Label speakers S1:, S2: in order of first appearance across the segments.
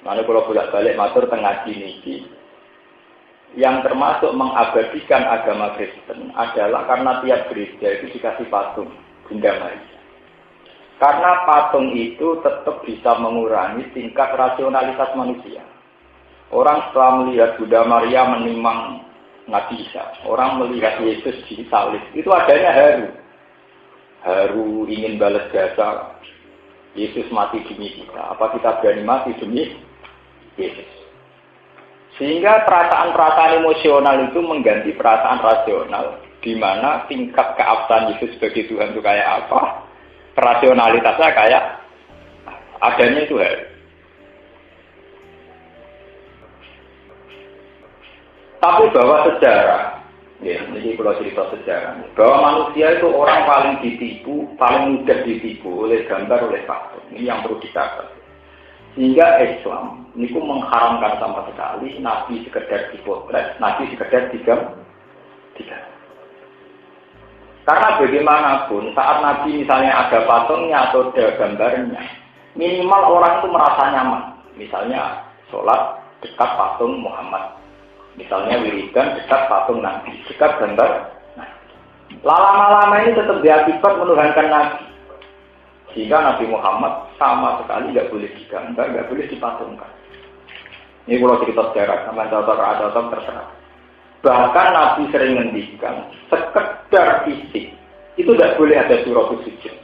S1: Lalu kalau bolak-balik matur tengah niki, yang termasuk mengabadikan agama Kristen adalah karena tiap gereja itu dikasih patung Bunda Maria. Karena patung itu tetap bisa mengurangi tingkat rasionalitas manusia. Orang setelah melihat Bunda Maria menimang Nabi Isa, orang melihat Yesus disalib, itu adanya haru. Haru ingin balas jasa, Yesus mati demi kita. Apa kita berani mati demi Yesus? Sehingga perasaan-perasaan emosional itu mengganti perasaan rasional, di mana tingkat keabsahan Yesus sebagai Tuhan itu kayak apa? Rasionalitasnya kayak adanya itu haru. Tapi bahwa sejarah, ya, ini kalau cerita sejarah, bahwa manusia itu orang paling ditipu, paling mudah ditipu oleh gambar, oleh patung. Ini yang perlu dicatat. Sehingga Islam ini pun mengharamkan sama sekali Nabi sekedar dipotret, Nabi sekedar digambar. Karena bagaimanapun saat Nabi misalnya ada patungnya atau ada gambarnya, minimal orang itu merasa nyaman. Misalnya sholat dekat patung Muhammad. Misalnya wiridan dekat patung Nabi, dekat gambar. Nah, lama-lama ini tetap diakibat menuhankan Nabi. Sehingga Nabi Muhammad sama sekali tidak boleh digambar, tidak boleh dipatungkan. Ini kalau cerita sejarah, sama cocok terserah. Bahkan Nabi sering ngendikan, sekedar fisik, itu tidak boleh ada suratul sujud.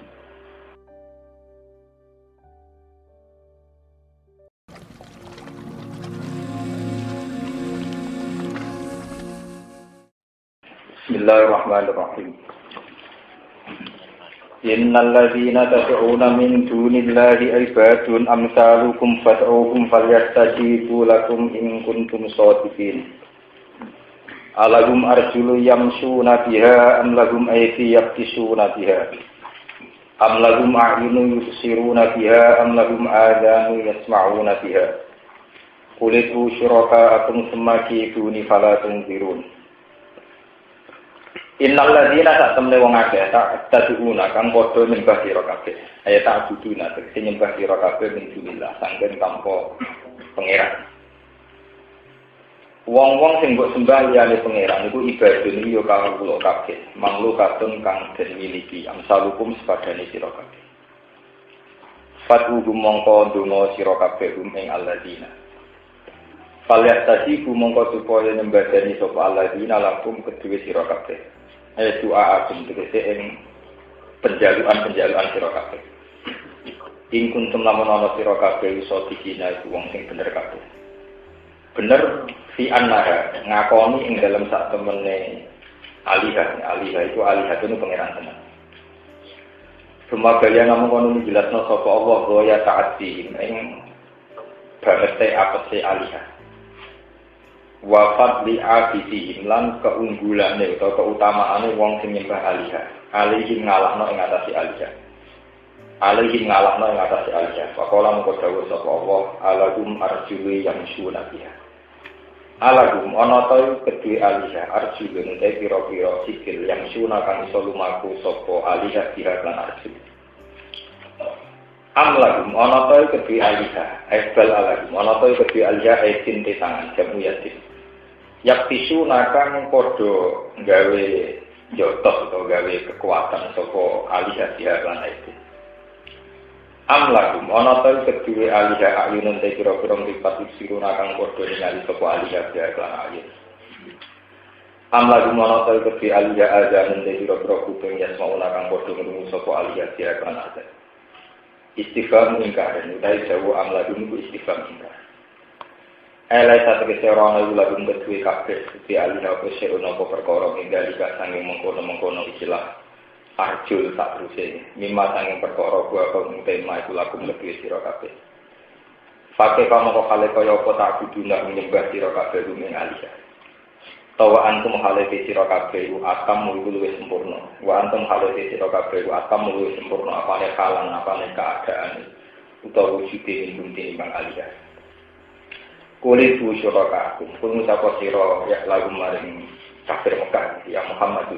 S1: Bismillahirrahmanirrahim. Innal ladzina tad'una min dunillahi ibadun amsalukum fad'uhum falyastajibu lakum in kuntum shadiqin. Alahum arjulu yamshuna biha am lahum aydi yabtisuna biha am lahum a'yunu yubsiruna biha am lahum adanu yasma'una biha qul id'u syuraka'akum thumma kiduni fala tunzirun. Innal ladzina satamne wong akeh tak taduna kang padha nyembah sira kabeh ayat tak buduna tegese nyembah sira kabeh min dunillah sanggen tanpa pangeran. Wong-wong sing mbok sembah liyane pangeran iku ibadun yo kawula kabeh manglu katun kang den miliki amsalukum sepadane sira kabeh. Fatu mongko ndonga sira kabeh ing alladzina. Falyat tadi mongko supaya nyembadani sapa alladzina lakum kedue sira kabeh. Doa agung tegese ing penjaluan sira kabeh. Ing kuntum lamun ana sira kabeh iso dikina iku wong sing bener kabeh. Bener fi annaha ngakoni ing dalam sak temene alihah itu alihah itu pangeran tenan. Sumagaya namung kono dijelasno sapa Allah bahwa ya taati ing bangete apese alihah. Wa fadli abidihim lan keunggulane utawa keutamaane wong sing nyembah alihah. Alihim ngalahno ing atase alihah. Alihim ngalahno ing atase alihah. Faqala moko dawuh sapa Allah alagum arjuli yang syuna biha. Alagum ana ta kedue alihah arjulun te pira-pira sikil yang syuna kang iso lumaku sapa alihah biha lan arjul. Amlagum ana ta kedue alihah aibal alagum ana ta kedue alihah aitin te tangan jamu yatim. Yaktisu nakang podo gawe jotos atau gawe kekuatan sapa alihah biha lan aitin. Amlagum ana ta kedue alihah ayunun te pira-pira lipat siruna kang padha ningali sapa alihah biha lan ayun. Amlagum ana ta kedue alihah azanun te pira-pira kuping yasmauna kang padha ngrungu sapa alihah biha lan ayun. Istifham ingkar utawi jawu amlagum iku istifham ingkar. Elai satu keseorang lagu kedue kabeh di alihah apa seuna apa perkara ninggali sanging mengkono-mengkono istilah arjul sak teruse mimma sanging perkara gua kang tema iku lagu lebih sira kabeh. Pakai kamu kok kale kaya apa tak kuduna menyembah sira kabeh rumeng alihah. Tawa antum hale sira kabeh akam mulu luwih sempurna. Wa antum hale sira kabeh akam luwih sempurna apane kalan apane keadaan utawa wujude ing timbang alihah. Kulit syuraka aku pun sapa sira ya lagu maring kafir Mekah ya Muhammad.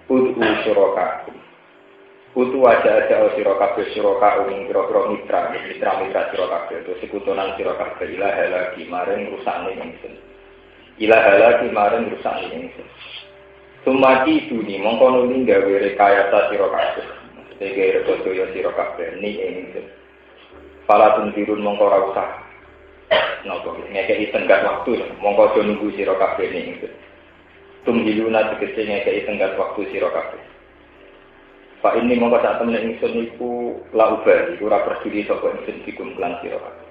S1: Kudu syuraka Kutu aja sira kabeh sira kaum pira-pira mitra sira kabeh to sekutonan sira kabeh ilaha lagi maring rusakne ingsun. Ilaha lagi maring rusakne ingsun. Sumati duni mongko nuli gawe rekayasa sira kabeh. Sege rekoyo sira kabeh ni ingsun. Pala tuntirun mongko ora usah. Napa ngekeki tenggat waktu mongko aja nunggu sira kabeh ni ingsun. Tumhiluna tegese ngekeki tenggat waktu sira kabeh. Pak ini mongko sak temene ingsun iku la ubah iku ora peduli sapa ingsun dikumpulan sira kabeh.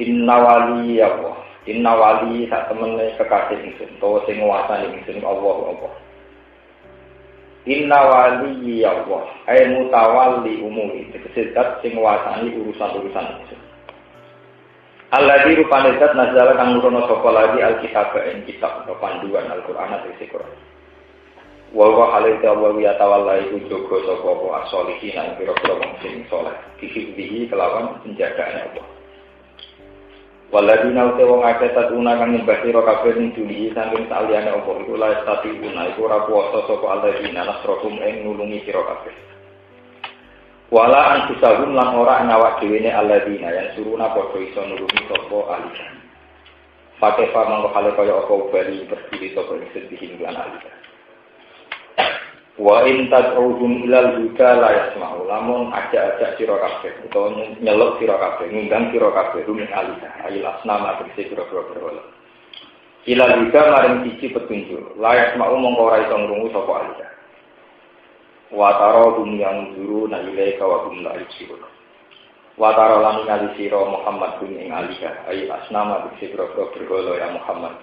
S1: Innawali ya Allah. Innawali sak temene kekasih ingsun utawa sing nguwasani ingsun Allah. Innawali ya Allah. Ai mutawalli umuri tegese zat sing nguwasani urusan-urusan ingsun. Alladzi rupane zat nazala kang nurono sapa lagi alkitab ing kitab atau panduan Al-Qur'an atau Al-Qur'an. Wa wa halaita wa ya tawalla iku jogo sapa apa asolihin nang pira-pira wong sing saleh dihibdihi kelawan penjagaane Allah. Waladina uta wong akeh tatuna kang nyembah sira kabeh ning dunya saking saliyane Allah iku la statiuna iku ora kuwasa sapa alladzina nasrokum ing nulungi sira kabeh. Wala antusahum lan ora ngawak dhewene alladzina yang suruna padha iso nulungi sapa alika. Pakai pamangko hale kaya apa bali berdiri sapa ing sedih lan alika. Wa in tad'uhum ilal huda la yasma'u lamun ajak-ajak sira kabeh utawa nyeluk sira kabeh ngundang sira kabeh rumin alika ayil asnama tegese pira-pira berhala. Ilal huda maring siji petunjuk la yasma'u mongko ora iso ngrungu sapa alika. Wa taradum yang zuru na ilaika wa hum la yusirun. Wa taralan ngali sira Muhammad bin ing alika ayil asnama tegese pira-pira berhala ya Muhammad.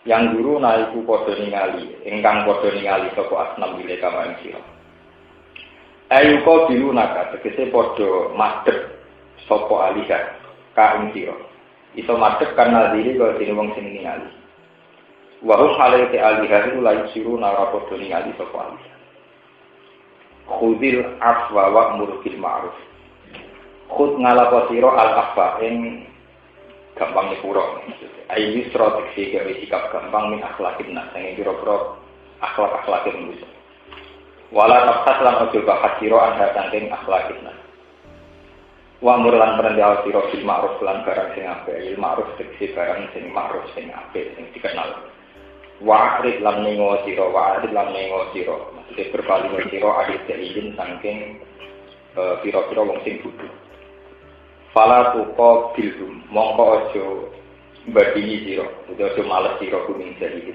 S1: Yang guru naiku padha ningali ingkang padha ningali sapa asnam bile kama ing sira. Ayu ko dilunaka tegese padha madhep sapa alika ka ing sira. Iso madhep karena diri kok dene wong sing ningali. Wa hum halaiti alika iku la yusiru nara padha ningali sapa alika. Khudil afwa wa'mur bil ma'ruf. Khud ngalapo sira al-afwa ing gampang nyepuro. Ayu strategi gawe sikap gampang min akhlakin nas sing pira-pira akhlak-akhlake manusia. Wala tafsas lan ojo bahas sira anda saking akhlakin nas. Wa murlan perintah sira bil ma'ruf lan barang sing apik, il ma'ruf tegese barang sing ma'ruf sing apik sing dikenal. Wa arid lan mengo sira, maksudnya berpaling sira adit dalilin saking pira-pira wong sing bodho. Fala tuqa bilhum mongko aja badini sira utawa males sira kuning jadi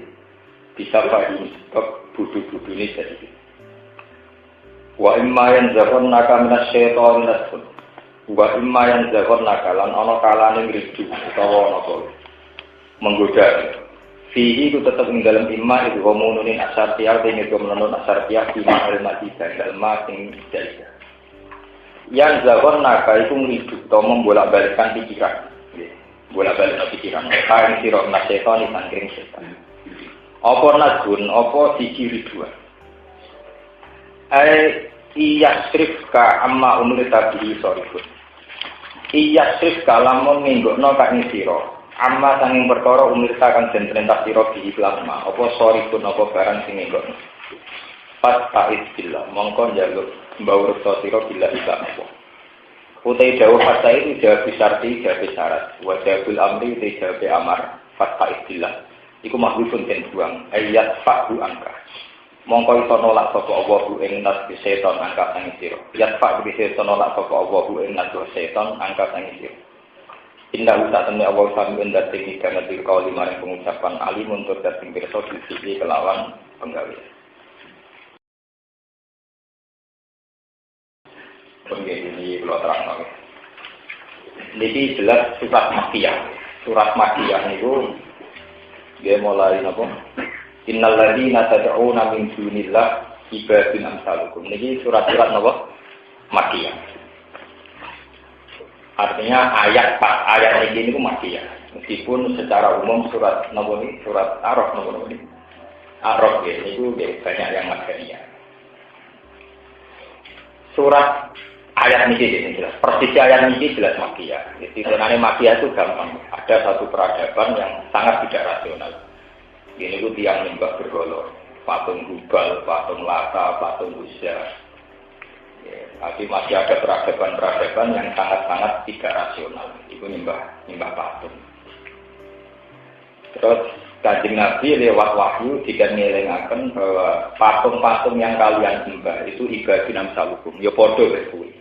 S1: bisa padi sebab bodho-bodhone jadi wa imma yanzaghannaka minasyaitonir rajim wa imma yanzaghannaka lan ana kalane ngridu utawa ana apa menggoda fihi ku tetep ing dalem imma itu homonunin asartiah dene ku menun asartiah di ma'al-mati dalem sing jadi yang zakon naga itu ngridu atau membolak-balikkan pikiran. Bolak-balik pikiran. Kain sirok naseton ikan kering setan. Apa nagun, apa siji riduan. Iyasrif ka amma umri tabihi sorifun. Iyasrif ka lamun ninggokno ka ing sira. Amma sanging perkara umri takang den perintah sira bihi plasma. Apa sorifun apa barang sing ninggokno. Fasta'id billah mongko njaluk mbau reksa sira billah ila apa. Utai dawuh fasta'id itu jawab syarti jawab syarat. Wa jawabul amri itu jawab amar. Fasta'id billah. Iku mahdhufun den buang ayat fa'u angka. Mongko iso nolak sapa Allah ing nas setan angka sang sira. Ayat fa'u iso nolak sapa Allah ing nas setan angka sang sira. Inna usatamne Allah sami endat ing kana dil kauli maring pengucapan alimun tur dateng pirsa disi kelawan penggawe. Ini kalau terang lagi. Jadi jelas surat Makkiyah. Surat Makkiyah itu dia mulai apa? Innal ladzina tad'una min dunillah ibadun amsalukum. Ini surat-surat apa? Makkiyah. Artinya ayat ini itu Makkiyah. Meskipun secara umum surat nomor ini surat Araf nomor ini. Araf ya, itu banyak yang Makkiyah. Surat ayat ini jelas, persisi ayat ini jelas Makkiyah. Jadi sebenarnya Makkiyah itu gampang. Ada satu peradaban yang sangat tidak rasional. Ini itu tiang nyembah berhala. patung Hubal, patung Lata, patung Uzza. Ya, tapi masih ada peradaban-peradaban yang sangat-sangat tidak rasional. Itu nyembah patung. Terus Kanjeng Nabi lewat wahyu tidak ngelingaken bahwa patung-patung yang kalian sembah itu ibadun amsalukum. Ya podo kuwi.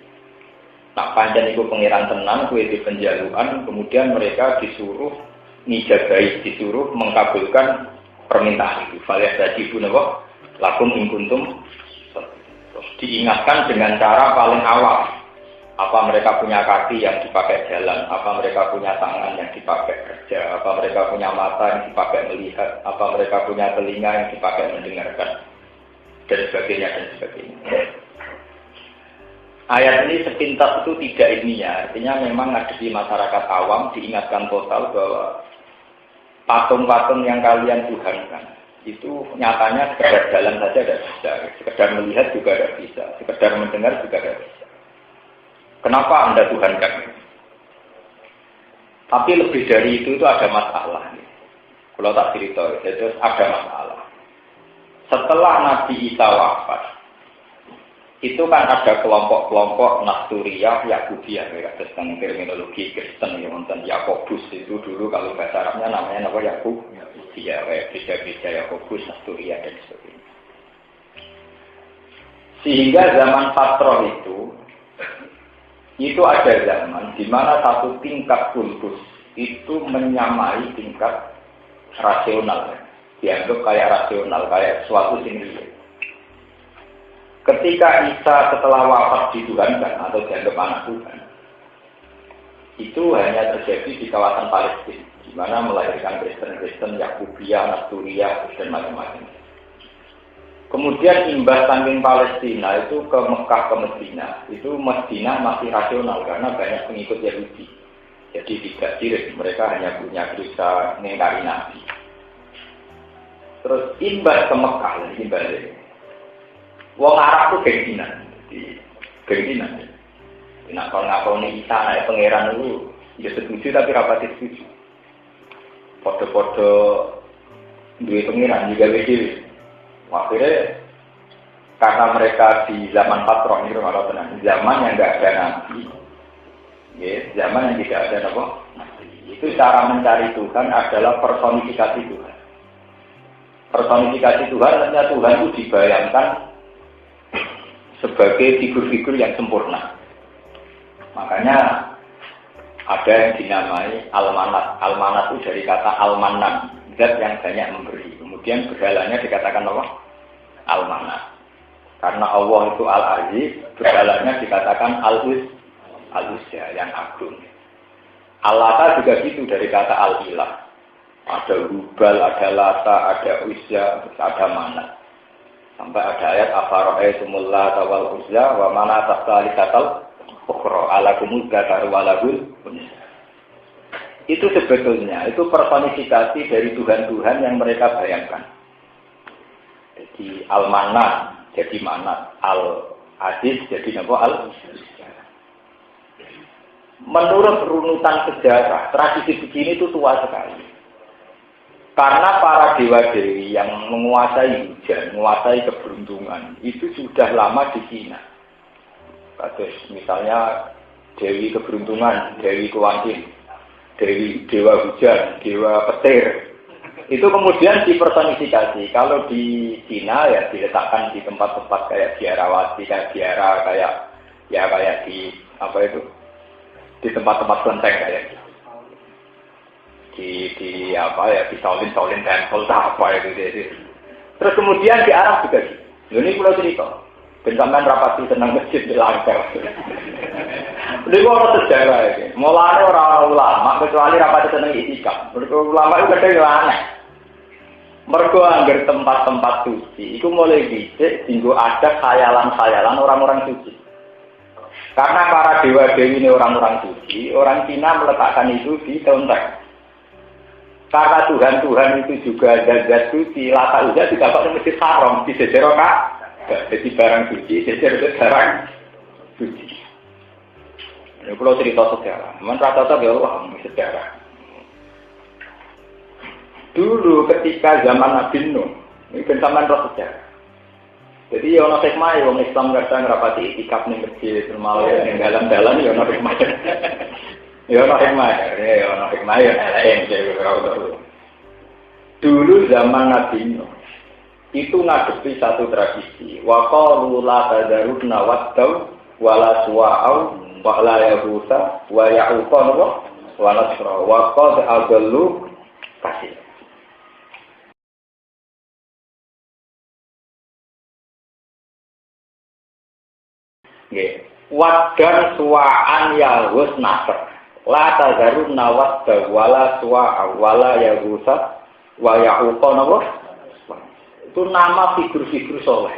S1: Nak pancen iku pangeran tenan kuwi di penjaluan, kemudian mereka disuruh nijabai, disuruh mengabulkan permintaan itu. Faliyah tadi pun apa? Lakum in kuntum. Terus diingatkan dengan cara paling awal. Apa mereka punya kaki yang dipakai jalan, apa mereka punya tangan yang dipakai kerja, apa mereka punya mata yang dipakai melihat, apa mereka punya telinga yang dipakai mendengarkan, dan sebagainya, dan sebagainya. Ayat ini sepintas itu tidak ilmiah, artinya memang ngadepi masyarakat awam diingatkan total bahwa patung-patung yang kalian tuhankan itu nyatanya sekedar jalan saja tidak bisa, sekedar melihat juga tidak bisa, sekedar mendengar juga tidak bisa. Kenapa Anda tuhankan? Tapi lebih dari itu ada masalah. Kalau tak cerita, itu ada masalah. Setelah Nabi Isa wafat, itu kan ada kelompok-kelompok Nasturiyah, Yakubiyah, tentang terminologi Kristen yang nonton Yakobus itu dulu kalau bahasa Arabnya namanya apa Yakubiyah, beda-beda Yakobus, Nasturiyah dan sebagainya. Sehingga zaman Fatroh itu ada zaman di mana satu tingkat kultus itu menyamai tingkat rasional, dianggap kayak rasional, kayak suatu sendiri. Ketika Isa setelah wafat dituhankan atau dianggap anak Tuhan, itu hanya terjadi di kawasan Palestina, di mana melahirkan Kristen-Kristen, Yakubiyah, Nasturiyah, dan macam-macam. Kemudian imbas saking Palestina itu ke Mekah, ke Medina. Itu Medina masih rasional karena banyak pengikut Yahudi. Jadi tidak sirik, mereka hanya punya dosa mengingkari Nabi. Terus imbas ke Mekah, ini balik. Wong Arab itu gengsinan. Nah kalau ngakoni Isa naik pangeran itu, ya setuju tapi rapati setuju. Podo-podo duit pangeran juga beda. Akhirnya karena mereka di zaman Fatroh ini zaman yang nggak ada nabi, ya, zaman yang tidak ada nabi, itu cara mencari Tuhan adalah personifikasi Tuhan. Personifikasi Tuhan, artinya Tuhan itu dibayangkan sebagai figur-figur yang sempurna. Makanya ada yang dinamai almanat. Almanat itu dari kata almanan, zat yang banyak memberi. Kemudian berhalanya dikatakan apa? Almanat. Karena Allah itu Al-Aziz, berhalanya dikatakan Al-Uzza yang agung. Al-Lata juga gitu dari kata Al-Ilah. Ada Hubal, ada Lata, ada Uzza, ada Manat. Sampai ada ayat afara'aitumul Lata wal Uzza wa manata tsalitsatal ukhra alakumuz dzakaru wa lahul unsa. Itu sebetulnya itu personifikasi dari Tuhan-Tuhan yang mereka bayangkan. Jadi Al-Manat jadi Manat, Al-Aziz jadi nama Al-Uzza. Menurut runutan sejarah, tradisi begini itu tua sekali. Karena para dewa-dewi yang menguasai hujan, menguasai keberuntungan, itu sudah lama di Cina. Terus misalnya Dewi Keberuntungan, Dewi Kewantin, Dewa Hujan, Dewa Petir. Itu kemudian dipersonifikasi. Kalau di Cina ya diletakkan di tempat-tempat kayak Biarawati, kayak Biara, kayak di apa itu? Di tempat-tempat kelenteng kayak gitu. Di apa ya, di Shaolin Temple apa itu. Terus kemudian di Arab juga gitu. Ini pulau cerita. Bencaman rapati senang masjid di Langkar. Ini orang sejarah ini. Mulanya orang ulama kecuali rapati senang itikaf. Ulama itu kadang aneh. Mergo anggar tempat-tempat suci, itu mulai dicek, sehingga ada khayalan-khayalan orang-orang suci. Karena para dewa-dewi ini orang-orang suci, orang Cina meletakkan itu di kelenteng. Karena Tuhan-Tuhan itu juga zat suci, Lata Uzza tidak dapat masjid haram, di sejarah kak. Jadi barang suci, sejarah barang suci. Ini kalau cerita sejarah, memang rata-rata ya Allah sejarah. Dulu ketika zaman Nabi Nuh, Ini kan sampean roh sejarah. Jadi ya ono hikmah ya wong Islam kadang ngrapati itikaf ning masjid malah ning dalan-dalan ya ono hikmah. Ya ono hikmah, ya ono hikmah ya elek. Dulu zaman Nabi Nuh itu ngadepi satu tradisi. Wa qalu la tadaruna wattau wala suwa'au wa la yahusa wa ya'uqa wa nasra wa qad adallu kasih. Nggih, wadan suwa'an yahus nasr. La tadaruna wattau wala suwa'au wala yahusa wa ya'uqa itu nama figur-figur soleh.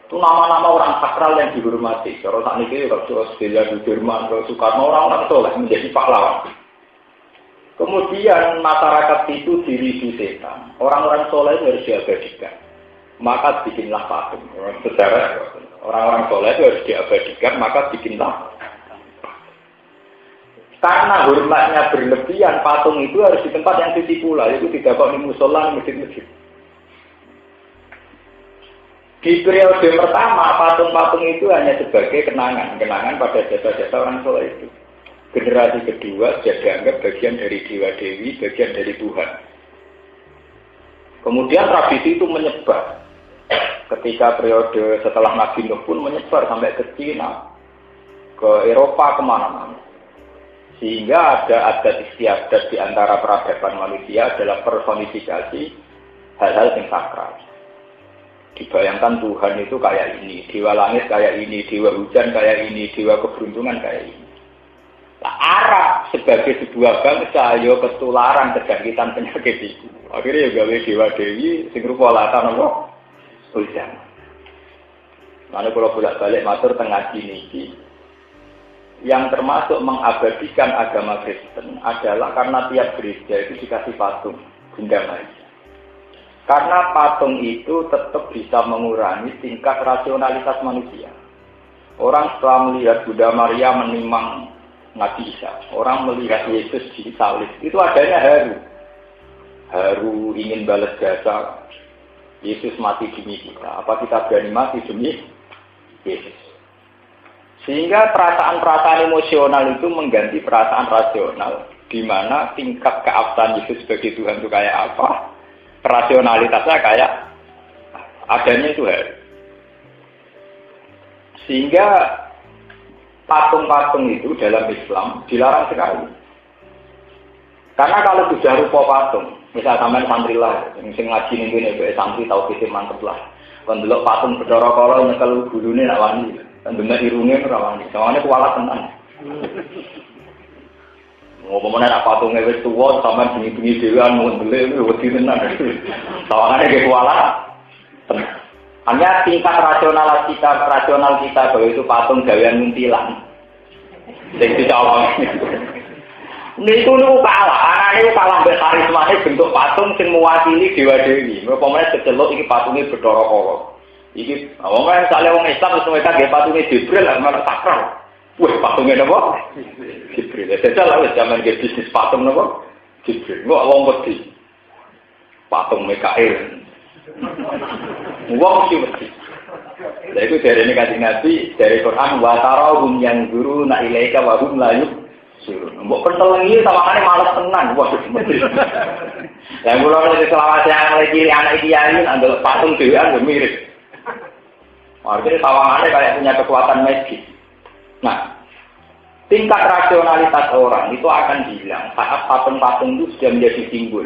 S1: Itu nama-nama orang sakral yang dihormati. Kalau saat ini kalau Australia, Jerman, kalau Soekarno orang-orang soleh menjadi pahlawan. Kemudian masyarakat itu diridu setan. Orang-orang soleh itu harus diabadikan. Maka bikinlah patung. Sejarah orang-orang soleh itu harus diabadikan. Maka bikinlah. Karena hormatnya berlebihan, patung itu harus di tempat yang suci pula. Itu tidak kok di musola, masjid-masjid. Di periode pertama, patung-patung itu hanya sebagai kenangan pada jasa-jasa orang soleh itu. Generasi kedua sudah dianggap bagian dari dewa-dewi, bagian dari Tuhan. Kemudian tradisi itu menyebar. Ketika periode setelah Nabi Nuh pun menyebar sampai ke Cina, ke Eropa, kemana-mana. Sehingga ada adat istiadat di antara peradaban manusia adalah personifikasi hal-hal yang sakral. Dibayangkan Tuhan itu kayak ini, dewa langit kayak ini, dewa hujan kayak ini, dewa keberuntungan kayak ini. Nah, Arab sebagai sebuah bangsa yo ketularan kejangkitan penyakit itu. Akhirnya ya gawe dewa dewi sing rupa latan apa? Hujan. Mana kalau bolak-balik matur tengah niki. Yang termasuk mengabadikan agama Kristen adalah karena tiap gereja itu dikasih patung Bunda Maria. Karena patung itu tetap bisa mengurangi tingkat rasionalitas manusia. Orang setelah melihat Bunda Maria menimang Nabi Isa, orang melihat Yesus disalib, itu adanya haru. Haru ingin balas jasa, Yesus mati demi kita. Apa kita berani mati demi Yesus? Sehingga perasaan-perasaan emosional itu mengganti perasaan rasional, di mana tingkat keabsahan Yesus sebagai Tuhan itu kayak apa? Rasionalitasnya kayak adanya itu hari. Sehingga patung-patung itu dalam Islam dilarang sekali. Karena kalau sudah rupa patung, misal sampean santri lah, yang ngaji ning kene santri tau kita mantep lah. Kon delok patung Bathara Kala nyekel gulune nak wani, ndemene irunge ora wani. Soale kuwalat tenan. Ngomongnya nak patungnya wis tuwa sampean bengi-bengi dhewean mundele wedi tenan. Sawangane ge kuala. Hanya tingkat rasional kita bahwa itu patung gawean muntilan. Sing dicawang. Niku kalah, anane kalah mbek karismane bentuk patung sing mewakili dewa-dewi. Upamane keceluk iki patunge Bathara Kala. Iki wong misale wong Islam wis ngene patunge Jibril lan sakral. Wah, patungnya apa? Jibril. Sejak lah zaman ke bisnis patung apa? Jibril. Nggak wong wedi. Patung Mikail. Wong mesti wedi. Lah itu dari Kanjeng Nabi dari Quran wa tarahum yang guru na ilaika wa hum la yusirun. Mbok pentelengi sawangane malas tenan. Wah, mesti. Lah kula nek selawase lagi anak kiai andel patung dhewean yo mirip. Artinya sawangane kayak punya kekuatan magis. Nah, tingkat rasionalitas orang itu akan hilang saat patung-patung itu sudah menjadi simbol.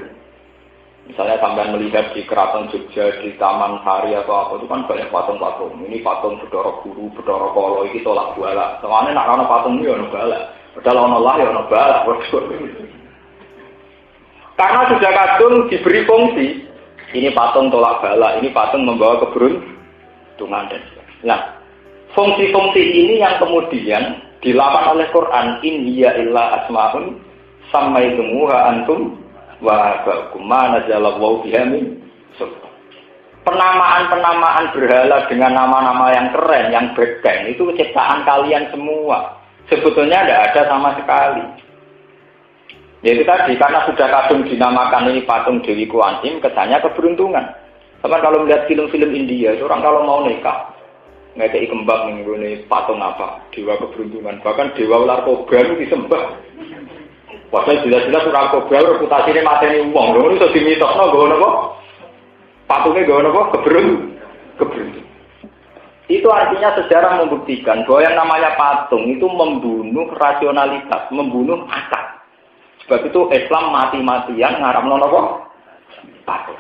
S1: Misalnya sampai melihat di Keraton Jogja, di Taman Sari atau apa, itu kan banyak patung-patung. Ini patung Bathara Guru, Bathara Kala, ini tolak bala. Soalnya nak ana patung ini ana bala. Padahal ana Allah ya ana bala. Karena sudah kadung diberi fungsi. Ini patung tolak bala, ini patung membawa keberuntungan dan sebagainya. Nah, fungsi-fungsi ini yang kemudian dilakukan oleh Quran, in hiya illa asma'un sammaitumuha antum wa ba'kum ma nazalallahu biha min sultan. Penamaan-penamaan berhala dengan nama-nama yang keren, yang beken itu ciptaan kalian semua. Sebetulnya tidak ada sama sekali. Jadi tadi karena sudah kadung dinamakan ini patung Dewi Kuan Im, kesannya keberuntungan. Sama kalau melihat film-film India, orang kalau mau nikah, ngekei kembang ini patung apa, dewa keberuntungan, bahkan dewa ular kobra itu disembah. Padahal jelas-jelas ular kobra reputasinya mateni uang, loh itu dimitosno gak apa? Patungnya gak apa? Keberuntungan. Itu artinya sejarah membuktikan bahwa yang namanya patung itu membunuh rasionalitas, membunuh akal. Sebab itu Islam mati-matian ngaramno napa? Patung.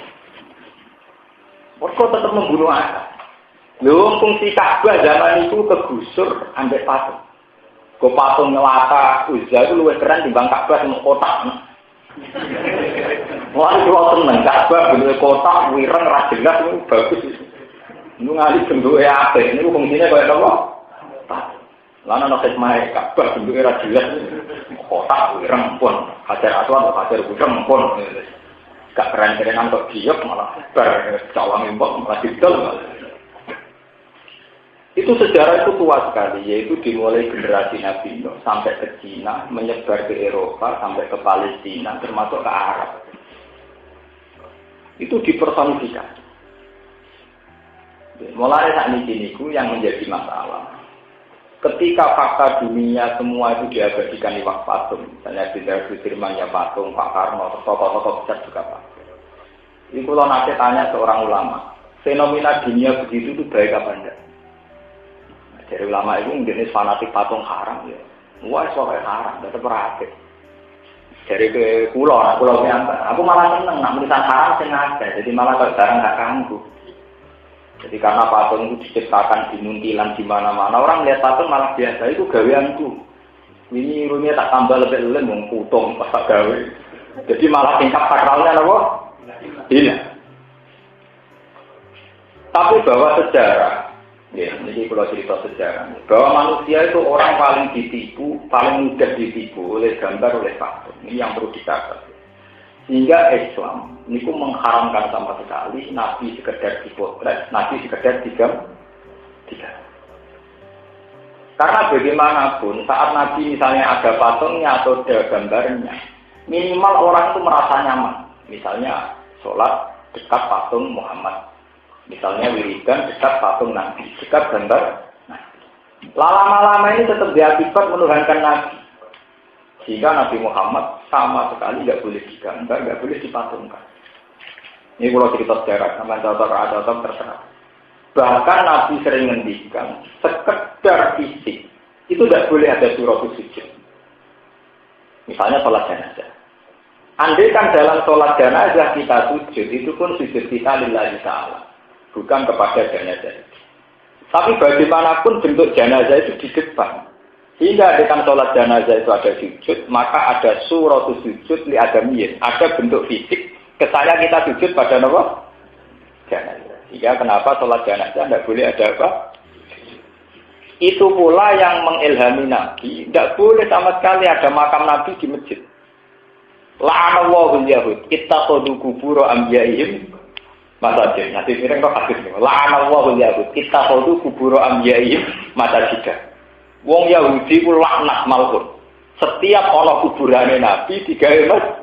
S1: Mereka tetap membunuh akal. Lho fungsi Ka'bah zaman itu kegusur ambek patung. Go patung Lata Uzza itu luwih keren timbang Ka'bah sing kotak. Wah, itu seneng Ka'bah bentuk kotak wireng ra jelas itu bagus. Lu ngali bentuke apik, niku fungsine kaya apa? Patung. Lan ana hikmah Ka'bah bentuke ra jelas. Kotak wireng pun, hajar aswad hajar wireng pun. Gak keren-kerenan kok giok malah bar cawang impor malah didol. Itu sejarah itu tua sekali, yaitu dimulai generasi Nabi Nuh sampai ke Cina, menyebar ke Eropa, sampai ke Palestina, termasuk ke Arab. Itu dipersonifikasi. Mulai saat ini yang menjadi masalah. Ketika fakta dunia semua itu diabadikan di patung, misalnya Jenderal Sudirman ya patung, Pak Karno, tokoh-tokoh besar juga patung. Ini kalau nanti tanya seorang ulama, fenomena dunia begitu itu baik apa enggak? Dari ulama itu jenis fanatik patung haram ya. Wah, soalnya haram, tetap berarti. Dari ke pulau yang aku malah seneng, nak tulisan haram sengaja, jadi malah kalau barang nggak ganggu. Jadi karena patung itu diciptakan di muntilan di mana-mana, orang lihat patung malah biasa itu gaweanku. Ini rumahnya tak tambah lebih lem, mengkutung pas gawe. Jadi malah tingkat sakralnya apa? Iya. Tapi bahwa sejarah. Ya, ini kalau cerita sejarah, bahwa manusia itu orang paling ditipu, paling mudah ditipu oleh gambar, oleh patung. Ini yang perlu dicatat. Sehingga Islam ini mengharamkan sama sekali Nabi sekedar dipotret, Nabi sekedar tiga. Karena bagaimanapun saat Nabi misalnya ada patungnya atau ada gambarnya, minimal orang itu merasa nyaman. Misalnya sholat dekat patung Muhammad. Misalnya wiridan dekat patung Nabi, dekat gambar Nabi. Lama-lama ini tetap diakibat menuhankan Nabi. Sehingga Nabi Muhammad sama sekali tidak boleh digambar, tidak boleh dipatungkan. Ini kalau cerita sejarah, sama contoh terserah. Bahkan Nabi sering ngendikan, sekedar fisik, itu tidak boleh ada surah sujud. Misalnya sholat jenazah. Andai kan dalam sholat jenazah kita sujud, itu pun sujud kita lillahi ta'ala. Bukan kepada jenazah. Tapi bagaimanapun bentuk jenazah itu di depan. Hingga dengan sholat jenazah itu ada sujud, maka ada surah sujud li adamiyin. Ada bentuk fisik. Kesannya kita sujud pada apa? Jenazah. Hingga kenapa sholat jenazah tidak boleh ada apa? Itu pula yang mengilhami Nabi. Tidak boleh sama sekali ada makam Nabi di masjid. La'anallahu al-yahud. Ittakhadhu qubur anbiya'ihim masajid. Nanti mireng kok hadis niku. La'anallahu al-yahud. Ittakhadhu qubur anbiya'ihim masajid. Wong Yahudi ku laknat malhun. Setiap ana kuburane Nabi digawe masjid.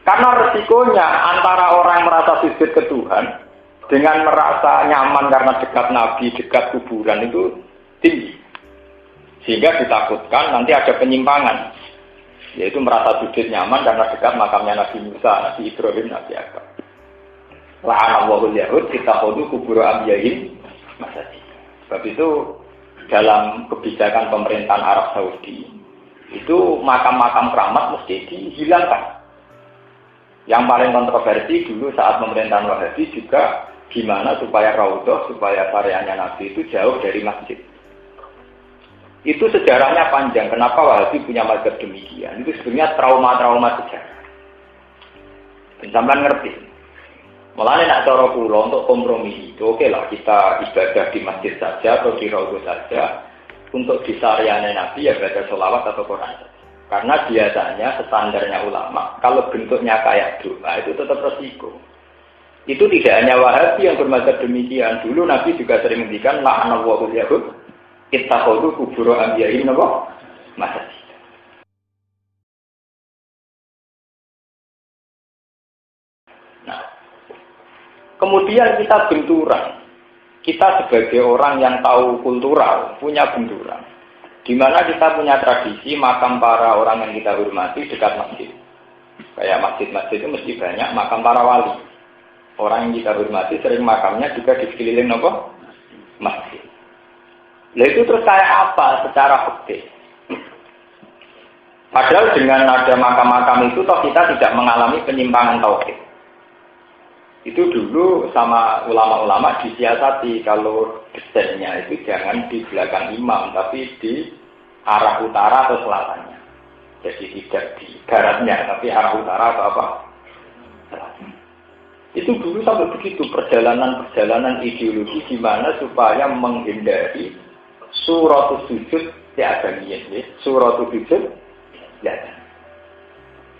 S1: Karena resikonya antara orang merasa sujud ke Tuhan dengan merasa nyaman karena dekat Nabi, dekat kuburan itu tinggi. Sehingga ditakutkan nanti ada penyimpangan. Yaitu merasa sujud nyaman karena dekat makamnya Nabi Musa, Nabi Ibrahim, Nabi Adam. La'anallahu al-yahud ittakhadhu qubur anbiya'ihim masajid. Sebab itu dalam kebijakan pemerintahan Arab Saudi itu makam-makam keramat mesti dihilangkan. Yang paling kontroversi dulu saat pemerintahan Wahabi juga gimana supaya raudhah, supaya karyanya Nabi itu jauh dari masjid. Itu sejarahnya panjang. Kenapa Wahabi punya mazhab demikian? Itu sebenarnya trauma-trauma sejarah. Sampeyan ngerti. Mulane nek cara kula untuk kompromi itu oke lah kita ibadah di masjid saja atau di raudhah saja. Untuk disaryane Nabi ya baca sholawat atau Quran. Karena biasanya standarnya ulama kalau bentuknya kayak doa itu tetap resiko. Itu tidak hanya Wahabi yang bermazhab demikian. Dulu Nabi juga sering menghentikan la'anallahu al-yahud ittakhadhu qubur anbiya'ihim masajid. Kemudian kita benturan. Kita sebagai orang yang tahu kultural, punya benturan. Di mana kita punya tradisi makam para orang yang kita hormati dekat masjid. Kayak masjid-masjid itu mesti banyak makam para wali. Orang yang kita hormati sering makamnya juga di sekeliling apa? Masjid. Nah itu terus kayak apa secara fikih? Padahal dengan ada makam-makam itu toh kita tidak mengalami penyimpangan tauhid. Itu dulu sama ulama-ulama disiasati kalau desainnya itu jangan di belakang imam tapi di arah utara atau selatannya. Jadi tidak di baratnya tapi arah utara atau apa? Selatan. Itu dulu sampai begitu perjalanan ideologi gimana supaya menghindari suratul sujud tidak ada suratul sujud tidak ada.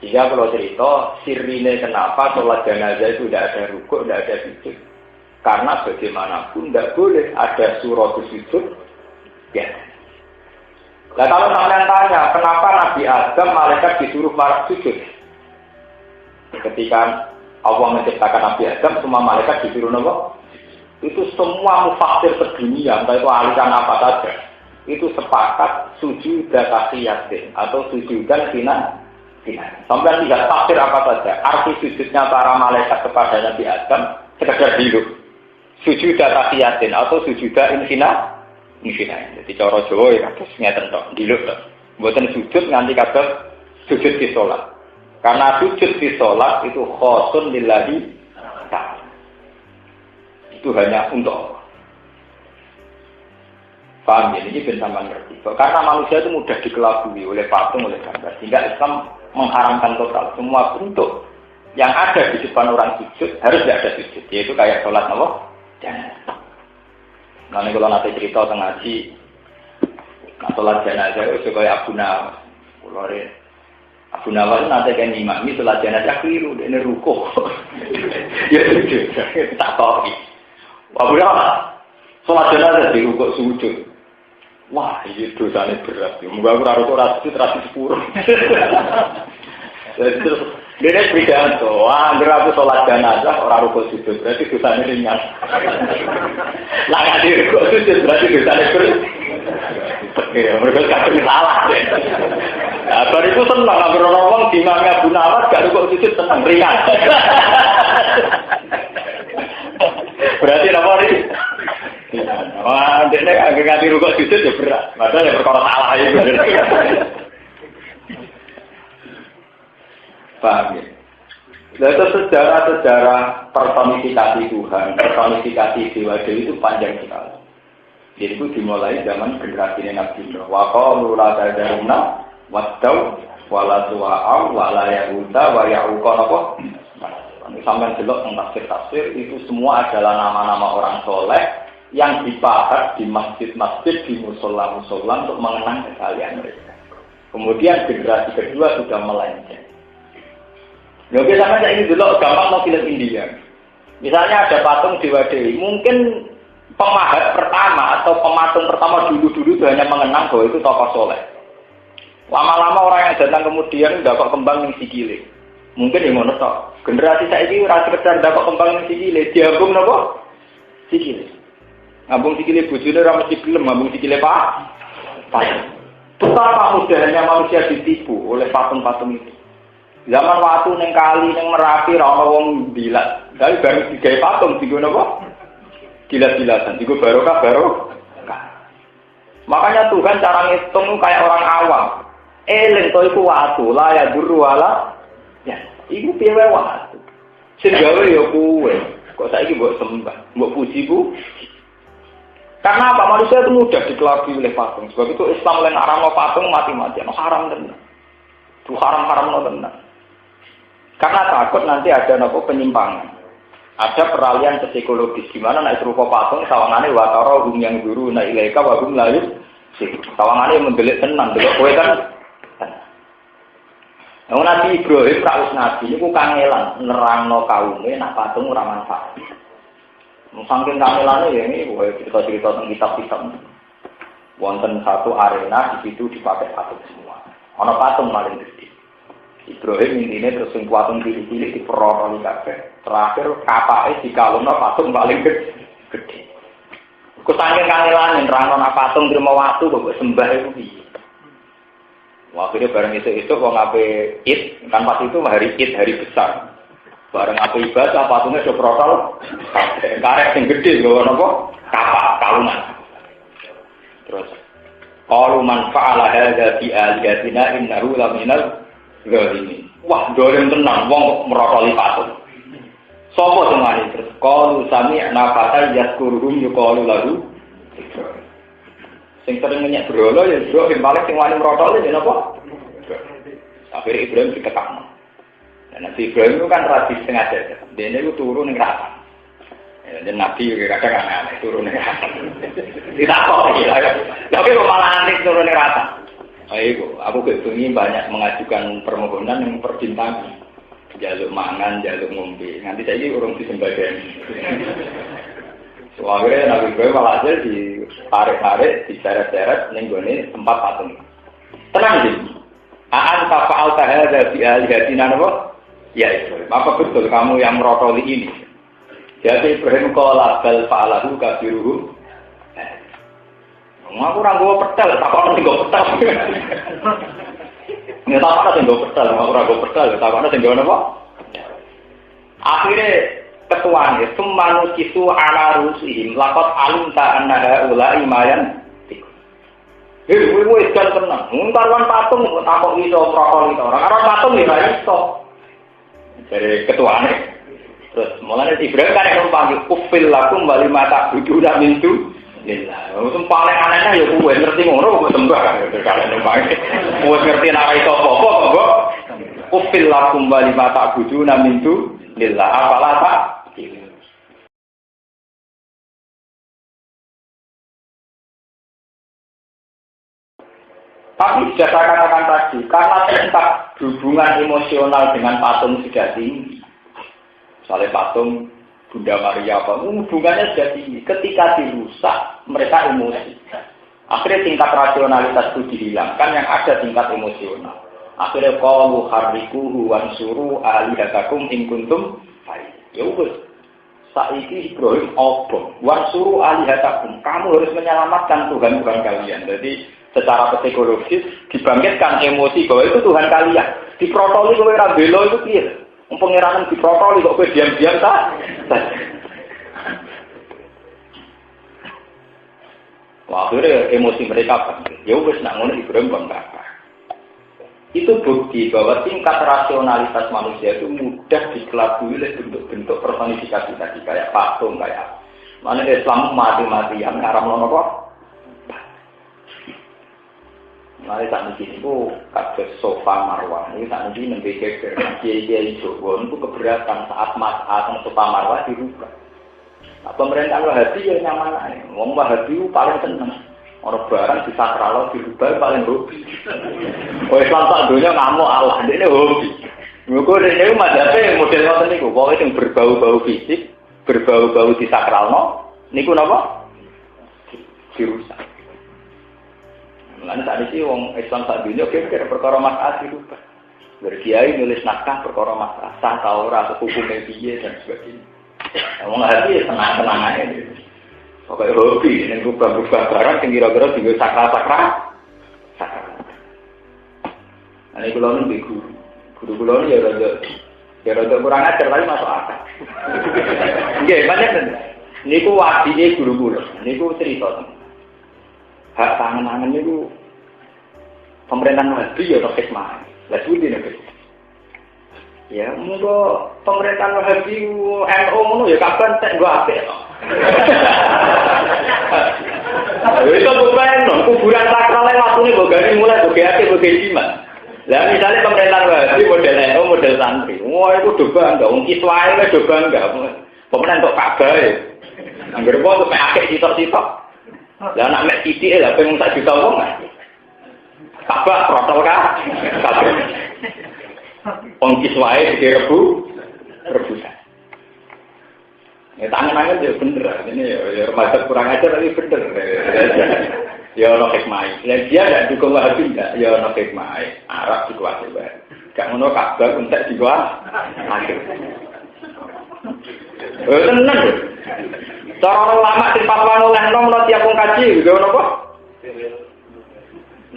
S1: Jika kalau cerita, sirine kenapa sholat jenazah itu tidak ada rukuk, tidak ada sujud. Karena bagaimanapun tidak boleh ada surat sujud. Ya. Nah kalau sampean tanya, kenapa Nabi Adam malaikat disuruh para sujud? Ketika Allah menciptakan Nabi Adam, semua malaikat disuruh nopo? Itu semua mufassir sedunia, entah itu aliran apa saja, itu sepakat sujudan tahiyatin atau sujudan sinan. Sampai tidak tafsir apa saja. Arti sujudnya para malaikat kepada Nabi Adam sekedar hidup. Sujud tahiyatin atau sujud infina. Jadi cara Jawa ya kados ngeten tok, diluk tok. Mboten sujud nganti kados sujud di salat. Karena sujud di salat itu khosun lillahi ta'ala. Itu hanya untuk Allah. Paham ya? Ini bersama ngerti. Karena manusia itu mudah dikelabui oleh patung, oleh gambar. Sehingga Islam mengharamkan total semua bentuk yang ada di depan orang sujud harus tidak ada sujud, yaitu kayak sholat Allah. Jangan. Nanti kalau nanti cerita tengah ngaji, sholat jenazah itu kayak Abu Nawas. Abu Nawas nanti kan imami sholat jenazah keliru, ini rukuh. Ya itu tak tahu. Abu Nawas sholat jenazah di rukuh sujud. Wah, ini dosanya berat. Moga aku harus terasi sepuluh. Terus dia pidato, wah, aku sholat jenazah orang rukuk sujud, berarti dosanya ringan. Lah nggak di rukuk sujud, berarti dosanya berat. Ya, mereka kadang salah. Nah, baru itu senang, nggak berorong di mana Abu Nawas gak rukuk sujud senang ringan. Berarti apa nih? Wah, dia agak nganti rukuk sujud ya berat. Padahal ya perkara salah itu. Paham ya? Nah, itu sejarah-sejarah personifikasi Tuhan, personifikasi Dewa-Dewi itu panjang sekali. Jadi itu dimulai zaman generasi Nabi Nuh. Wa qalu la tadaruna wattau wala suwa'u wala yahuda wa ya'uqa apa? Sampai delok tafsir-tafsir itu semua adalah nama-nama orang soleh yang dipahat di masjid-masjid, di musola-musola untuk mengenang kesalahan mereka. Kemudian generasi kedua sudah melenceng. Ya biasanya saya ini dulu gampang mau film India. Misalnya ada patung Dewa Dewi, mungkin pemahat pertama atau pematung pertama dulu-dulu itu hanya mengenang bahwa itu tokoh soleh. Lama-lama orang yang datang kemudian udah kok kembang yang sikile. Mungkin yang ngono tok. Generasi saya ini rasa sekedar udah kok kembang yang sikile, diambung napa? Sikile. Ngambung sikile bojone ora mesti gelem, ngambung sikile Pak. Betapa mudahnya manusia ditipu oleh patung-patung itu. Zaman waktu neng kali neng Merapi ra ono wong dilat. Dari baru digawe patung digo napa? Dilat-dilatan, digo barokah. Makanya Tuhan cara ngitung kayak orang awam. Eling to iku watu, la ya duru wala. Ya, iku piye wae watu. Sing gawe ya kuwe. Kok saiki mbok sembah, mbok puji Bu? Karena apa? Manusia itu mudah dikelabui oleh patung. Sebab itu Islam lain haram patung mati-matian, haram tenan. Itu haram tenan. Karena takut nanti ada penyimpangan. Ada peralihan psikologis gimana naik serupa patung sawangane watara hum yang guru naik ilaika wa hum layus. Sawangane mendelik tenan, delok kowe kan. Nabi Ibrahim rawuh nabi niku kangelan nerangno kaume nak patung ora manfaat. Saking kangelane ya ini cerita-cerita tentang kitab-kitab. Wonten satu arena di situ dipakai patung semua. Ana patung paling gede. Ibrahim intinya terus sing patung cilik-cilik diperotoli kabeh. Terakhir kapake dikalungno patung paling gede. Kusangke kangelan nerangno patung terima waktu kok sembah iku piye. Waktu bareng itu wong ape Id, kan pas itu hari Id, hari besar. Bareng ape ibadah patungnya do protol. Karet sing gede lho napa? Kapak kalungan. Terus qalu man fa'ala hadza bi aliyatina innahu laminal zalimin. Wah, doreng tenan wong kok merotoli patung. Sopo semani terus qalu sami'na fatan yazkuruhum yuqalu lahu Ibrahim. Sing sering menyek berhala ya Ibrahim paling sing wani merotoli ya napa? Akhirnya Ibrahim ditekakno. Dan Nabi Ibrahim itu kan radis setengah jam. Dia itu turun ning rata. Dan Nabi juga kadang aneh turun ning rata. Ditakok iki. Tapi kok malah aneh turun ning rata. Ayo, aku kepengen banyak mengajukan permohonan yang perbintangan. Jaluk mangan, jaluk ngombe. Nanti saya ini urung disembadani. Soalnya Nabi Ibrahim malah hasil ditarik-tarik, diseret-seret, nenggone tempat patung. Tenang sih. Aan tafa'al tahada bi alihatina napa? Ya Ibrahim. Apa betul kamu yang merotoli ini? Jadi Ibrahim qala bal fa'alahu kabiruhum. Aku ora nggo petel, takokno sing nggo petel. Nek takokno sing nggo petel, aku ora nggo petel, takokno sing nggo napa? Akhire ketuane sumanu kisu ala rusihim laqad alimta anna ulai mayan. Kowe ikan tenang, ngarwan patung takok iso protol itu. Ora karo patung ya ora iso. Dari ketuane. Terus mulane Ibrahim kan yang panggil ufil lakum wa lima ta'buduna min lillah. Wong paling anehnya ya kowe ngerti ngono kok sembah kan kalian numpak. Kowe ngerti nek iso apa-apa kok ufil lakum wa lima ta'buduna min lillah. Apalah tak? Tapi sudah saya katakan tadi, karena tingkat hubungan emosional dengan patung sudah tinggi. Misalnya patung Bunda Maria hubungannya sudah tinggi. Ketika dirusak, mereka emosi. Akhirnya tingkat rasionalitas itu dihilangkan, yang ada tingkat emosional. Akhirnya qalu harrikuhu wansuru alihatakum in kuntum fa'il. Ya wis. Saiki Ibrahim obong. Wansuru alihatakum. Kamu harus menyelamatkan Tuhan-Tuhan kalian. Jadi secara psikologis dibangkitkan emosi bahwa itu Tuhan kalian. Diprotoli kowe ora bela itu piye? Pengiranan diprotoli kok kowe diam-diam ta? Wah, akhirnya emosi mereka bangkit. Ya wis nak ngono Ibrahim bangkit. Itu bukti bahwa tingkat rasionalitas manusia itu mudah dikelabui oleh bentuk-bentuk personifikasi tadi kayak patung kayak mana Islam mati-matian ngaramno napa? Mari tak mesti itu kados sofa marwah. Ini tak mesti nembe geger kiai-kiai Jawa itu keberatan saat masalah sofa marwah dirubah. Nah, pemerintah Wahabi ya nyaman ae. Wong Wahabi paling seneng. Orang barang disakral dirubah paling hobi. Oh Islam tak dunia ngamuk Allah, ini hobi. Mergo dene madhabe model ngoten niku, pokoke sing berbau-bau fisik, berbau-bau disakralno, niku napa? Dirusak. Lan sak iki wong Islam sak dunia kira perkara masalah dirubah. Berkiai nulis naskah perkara masalah sah ta ora hukume piye dan sebagainya. Wong hati senang-senang aja gitu. Pokoknya hobi, ini rubah-rubah barang yang kira-kira juga sakral-sakral. Nah, ini kalau ini guru. Guru-guru ini ya rada kurang ajar, tapi masuk akal. Oke, banyak kan? Ini ku wadinya guru-guru. Ini ku cerita. Hak tangan-tangan itu pemerintahan wadi ya atau hikmah. Lalu ini nih. Ya, mungkin pemerintahan Wahabi NU ya kapan tak gua apik. Itu bukan kuburan sakral waktu ini bogani mulai bogati jimat. Lah misalnya pemerintahan Wahabi model NU model santri. Wah itu doba enggak, wong kiswae wis doba enggak. Pemenang untuk Ka'bah ya. Angger kok sampe akeh sitok-sitok. Lah nek mek titik lha pengen sak juta wong. Ka'bah protol ka. Pengkis wae rebutan. Ya tangan-tangan ya bener. Ini ya remaja kurang ajar tapi bener. Ya ono hikmah. Dan dia enggak dukung Wahabi enggak, ya ono hikmah. Arab dikuasai wae. Gak ngono Ka'bah entek di gua. Akhir. Tenan lho. Cara ulama sing fatwa olehno menawa tiap wong kaji lho napa?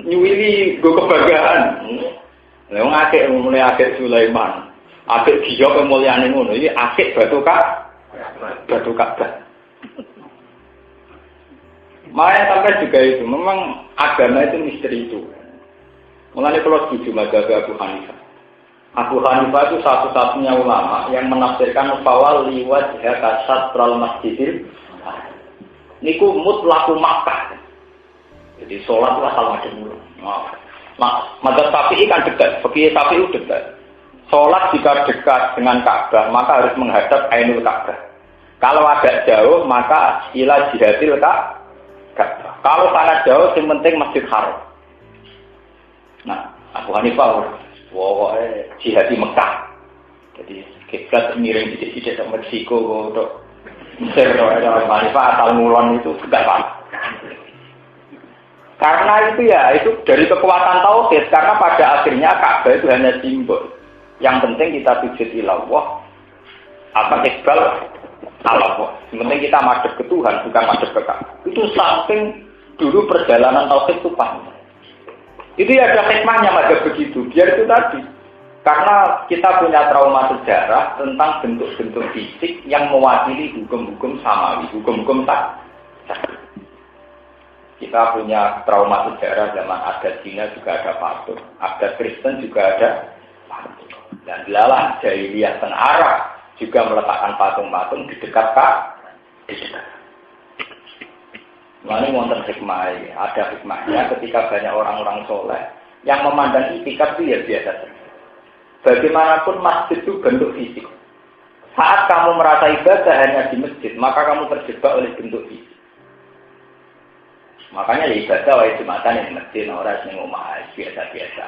S1: Nyuwili go kebanggaan. Lah wong akeh mulai akeh Sulaiman. Akeh dia kemuliaane ngono iki akeh batu Ka'bah. Makanya sampai juga itu, memang agama itu misteri itu. Mulanya kalau setuju mazhab Abu Hanifah. Abu Hanifah itu satu-satunya ulama yang menafsirkan fawal liwat jihad satral masjidil. Niku mutlaku Makkah. Jadi sholat itu asal macam dulu. Mazhab Syafi'i kan dekat, fikih Syafi'i dekat. Sholat jika dekat dengan Ka'bah maka harus menghadap Ainul Ka'bah. Kalau agak jauh maka ila jihadil Ka'bah. Kalau sangat jauh, yang penting Masjid Haram. Nah, Abu Hanifah, pokoknya jihad di Mekah. Jadi kiblat miring di Meksiko, untuk Mesir, Abu Hanifah asal ngulon itu tidak apa. Karena itu ya, itu dari kekuatan tauhid. Karena pada akhirnya Ka'bah itu hanya simbol. Yang penting kita sujud ilallah. Apa iqbal? Allah. Sementing kita madhep ke Tuhan, bukan madhep ke Ka'bah. Itu saking dulu perjalanan tauhid itu panjang. Itu ya ada hikmahnya madhep begitu. Biar itu tadi. Karena kita punya trauma sejarah tentang bentuk-bentuk fisik yang mewakili hukum-hukum samawi, hukum-hukum tak. Kita punya trauma sejarah zaman adat Cina juga ada patung, adat Kristen juga ada patung. Dan dilalah jahiliyah dan Arab juga meletakkan patung-patung di dekat Ka'bah. Lalu wonten hikmah, ada hikmahnya ketika banyak orang-orang soleh yang memandang itikaf itu ya biasa saja. Bagaimanapun masjid itu bentuk fisik. Saat kamu merasa ibadah hanya di masjid, maka kamu terjebak oleh bentuk fisik. Makanya ya ibadah wajib Jumatan yang di masjid, orang yang ngomong biasa-biasa.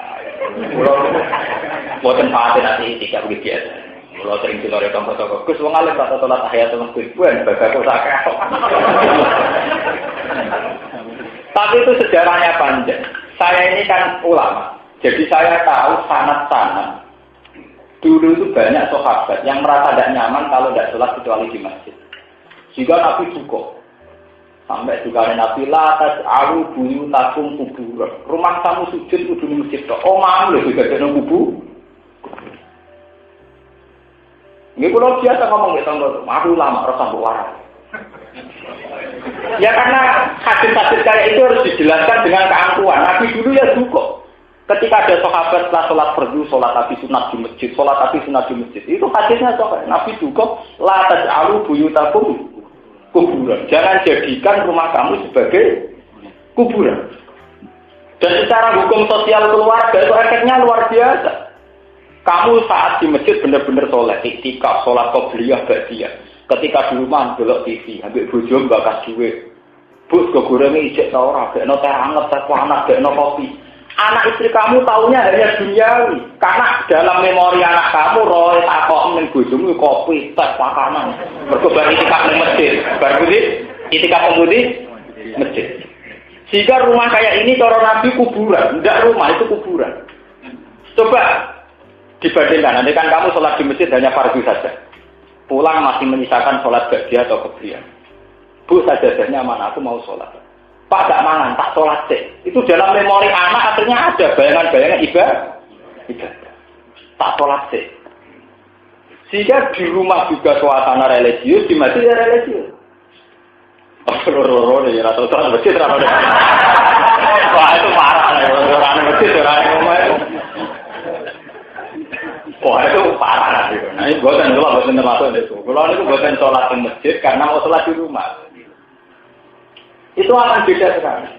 S1: Boten paten nanti itikaf biasa. Kalau sering kita rekam foto Gus, wong alim rata sholat tahiyatul masjid buan, bagaimana sakit. Tapi itu sejarahnya panjang. Saya ini kan ulama, jadi saya tahu sanad-sanad. Dulu itu banyak sahabat yang merasa tidak nyaman kalau tidak sholat kecuali di masjid. Jika Nabi cukup, sampai juga Nabi latas alu buyu takum kubur. Rumah kamu sujud kudu di masjid. Oh malu juga ada kubur. Ini kalau biasa ngomong gitu, aku lama rasa berwarna. Ya karena hadis-hadis kayak itu harus dijelaskan dengan keangkuhan. Nabi dulu ya cukup. Ketika ada sahabat setelah sholat fardu, sholat tapi sunat di masjid, sholat tapi sunat di masjid. Itu hadisnya sahabat. Nabi cukup. La taj'alu buyutakum kuburan. Jangan jadikan rumah kamu sebagai kuburan. Dan secara hukum sosial keluarga itu efeknya luar biasa. Kamu saat di masjid benar-benar sholat, iktikaf, sholat qobliyah, ba'diyah. Ketika di rumah delok TV, ambil bojo bakas duit. Bus gorengnya ijek ta ora, gekno teh anget, teh panas, gekno kopi. Anak istri kamu taunya hanya duniawi. Karena dalam memori anak kamu roe takok ning bojomu kopi, teh, makanan. Mergo bar iktikaf ning masjid. Bar kuwi iktikaf di masjid. Jika rumah kayak ini cara Nabi kuburan, enggak rumah itu kuburan. Coba dibandingkan, nanti kan kamu sholat di masjid hanya fardu saja. Pulang masih menyisakan sholat ba'diyah atau qobliyah. Bu, sajadahnya mana? Aku mau sholat. Pak, gak mangan, tak sholat sih. Itu dalam memori anak akhirnya ada bayangan-bayangan ibadah. Tak sholat sih. Sehingga di rumah juga suasana religius, di masjid ya religius. Roro ya rata-rata masjid rata-rata. Wah itu parah. Orang masjid orang rumah itu. Wah itu parah gitu. Nah ini buatan dulu, buatan termasuk itu. Kalau ini buatan sholat di masjid karena mau sholat di rumah. Itu akan beda sekali.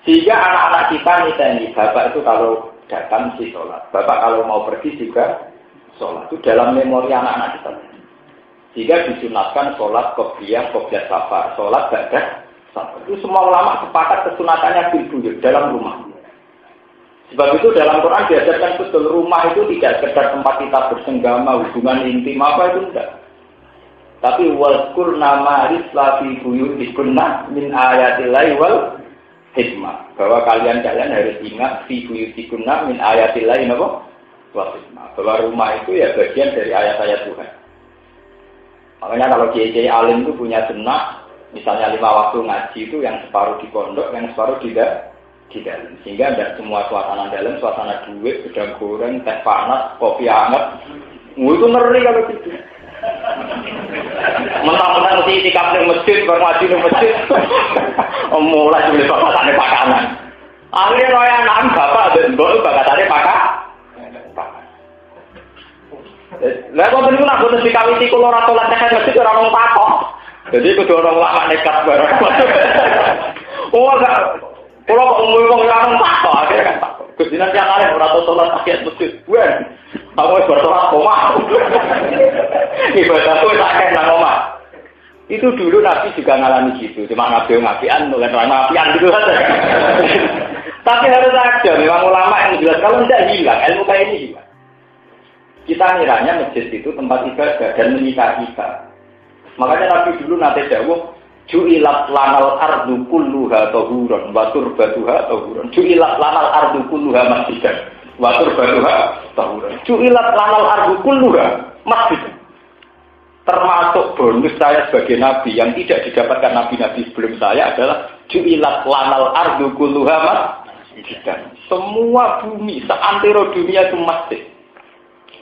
S1: Sehingga anak-anak kita misalnya, bapak itu kalau datang mesti sholat. Bapak kalau mau pergi juga sholat. Itu dalam memori anak-anak kita. Sehingga disunatkan sholat qobliyah, qobliyah safar. Sholat ba'dah safar. Itu semua ulama sepakat kesunatannya bil dalam rumah. Sebab itu dalam Quran diajarkan betul rumah itu tidak sekedar tempat kita bersenggama, hubungan intim apa itu enggak. Tapi wazkur nama rislafi buyutikunna min ayatillahi wal hikmah. Bahwa kalian harus ingat fi buyutikunna min ayatillahi napa? Bahwa rumah itu ya bagian dari ayat-ayat Tuhan. Makanya kalau kiai alim itu punya benak, misalnya 5 waktu ngaji itu yang separuh di pondok, yang separuh di dalam. Sehingga tidak semua suasana dalam, suasana duit, gedang goreng, teh panas, kopi hangat. Itu ngeri kalau gitu. Mentang-mentang mesti itikaf di masjid, baru ngaji di masjid. Mulai dulu bakatane pakanan. Akhirnya roy anak bapak dan mbok bakatane pakan. Lah kok niku nak boten dikawiti kula ora salat tekan masjid ora ono takok. Jadi kudu ora ulama nekat bareng. Oh enggak. Kula kok umum wong ora ono takok, akhirnya kan takok. Gustinan yang arep ora tau salat tahiyat masjid. Wen. Aku wis bersolat omah. Ibadahku tak kena nang omah. Itu dulu Nabi juga ngalami gitu. Cuma Nabi ngapian, bukan orang ngapian gitu saja. Tapi harus ada, memang ulama yang jelas. Kalau tidak hilang, ilmu kayak ini hilang. Kita ngiranya masjid itu tempat ibadah dan menyita kita. Makanya Nabi dulu nanti dawuh, ju'ilat lanal ardu kulluha tahuran, wa turbatuha tahuran. Ju'ilat lanal ardu kulluha masjidan, wa turbatuha tahuran. Ju'ilat lanal ardu kulluha masjidan. Termasuk bonus saya sebagai nabi yang tidak didapatkan nabi-nabi sebelum saya adalah ju'ilat lanal ardu kulluha masjidan. Semua bumi, seantero dunia itu masjid.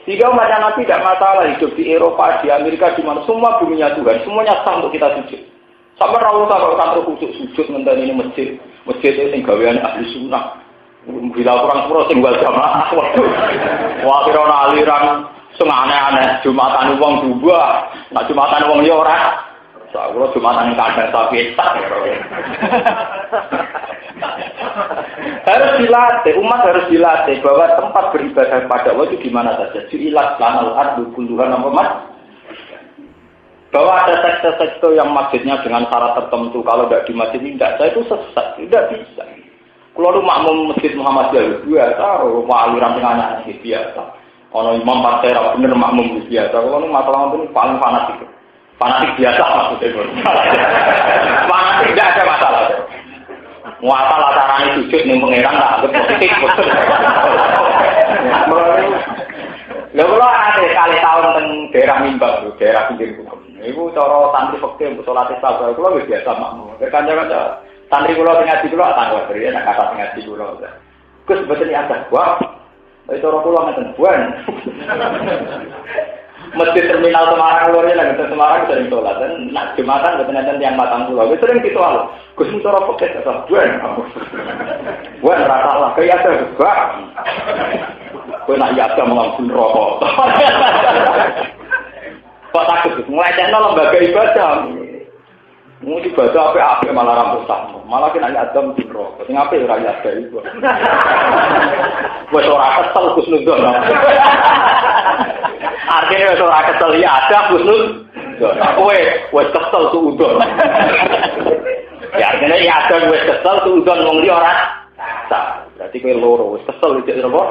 S1: Sehingga umatnya Nabi tidak masalah hidup di Eropa, di Amerika, di mana semua buminya Tuhan, semuanya sah untuk kita sujud. Sampai rawuh kalau kantor khusus sujud ngenteni ini masjid itu sing gaweane ahli sunnah. Bila kurang sepuro sing wal jamaah. Wah, kira aliran sing aneh-aneh, Jumatan wong dua, nak Jumatan wong liya ora. Sakulo Jumatan kadang sapi tak. Harus dilatih, umat harus dilatih bahwa tempat beribadah pada Allah itu di mana saja. Ju'ilat lanal ardu kulluha namanya. Bahwa ada sekte-sekte yang masjidnya dengan syarat tertentu, kalau tidak di masjid tidak, saya itu sesat, tidak bisa. Kalau lu makmum masjid Muhammadiyah biasa, rumah aliran tengahnya biasa. Kalau imam partai bener makmum biasa, kalau lu masalah itu paling fanatik. Fanatik biasa maksudnya. Fanatik tidak ada masalah. Muatal acarane sujud ning pangeran tak anggap positif. Lha kula ate kali taun teng daerah Mimbang, daerah pinggir hukum. Iku cara santri fakir salat istisqa kula wis biasa makmum. Kanca-kanca santri kula teng ngaji kula tak kok ya nek kata ngaji kula. Gus mboten ada. Wah. Wis cara kula ngeten buan. Masjid terminal Semarang luarnya lagi ke Semarang sering sholat dan nak Jumatan betul-betul yang matang pulau. Kita sering gitu al. Gus Mutoro pakai kata buan rata lah kayak ada gak. Gue nak ya mengampun rokok. Kok takut mulai channel lembaga ibadah. Mau ibadah apa malah rambut sama. Malah kena ada mengampun rokok. Sing apa rakyat dari itu. Buat orang kesel Gus Nudon. Artinya wis ora kesel ya ada khusnul. Kowe wis kesel tuh udon. Ya artinya ya ada wis kesel tuh udon wong liya ora sah. Berarti kowe loro wis kesel iki apa?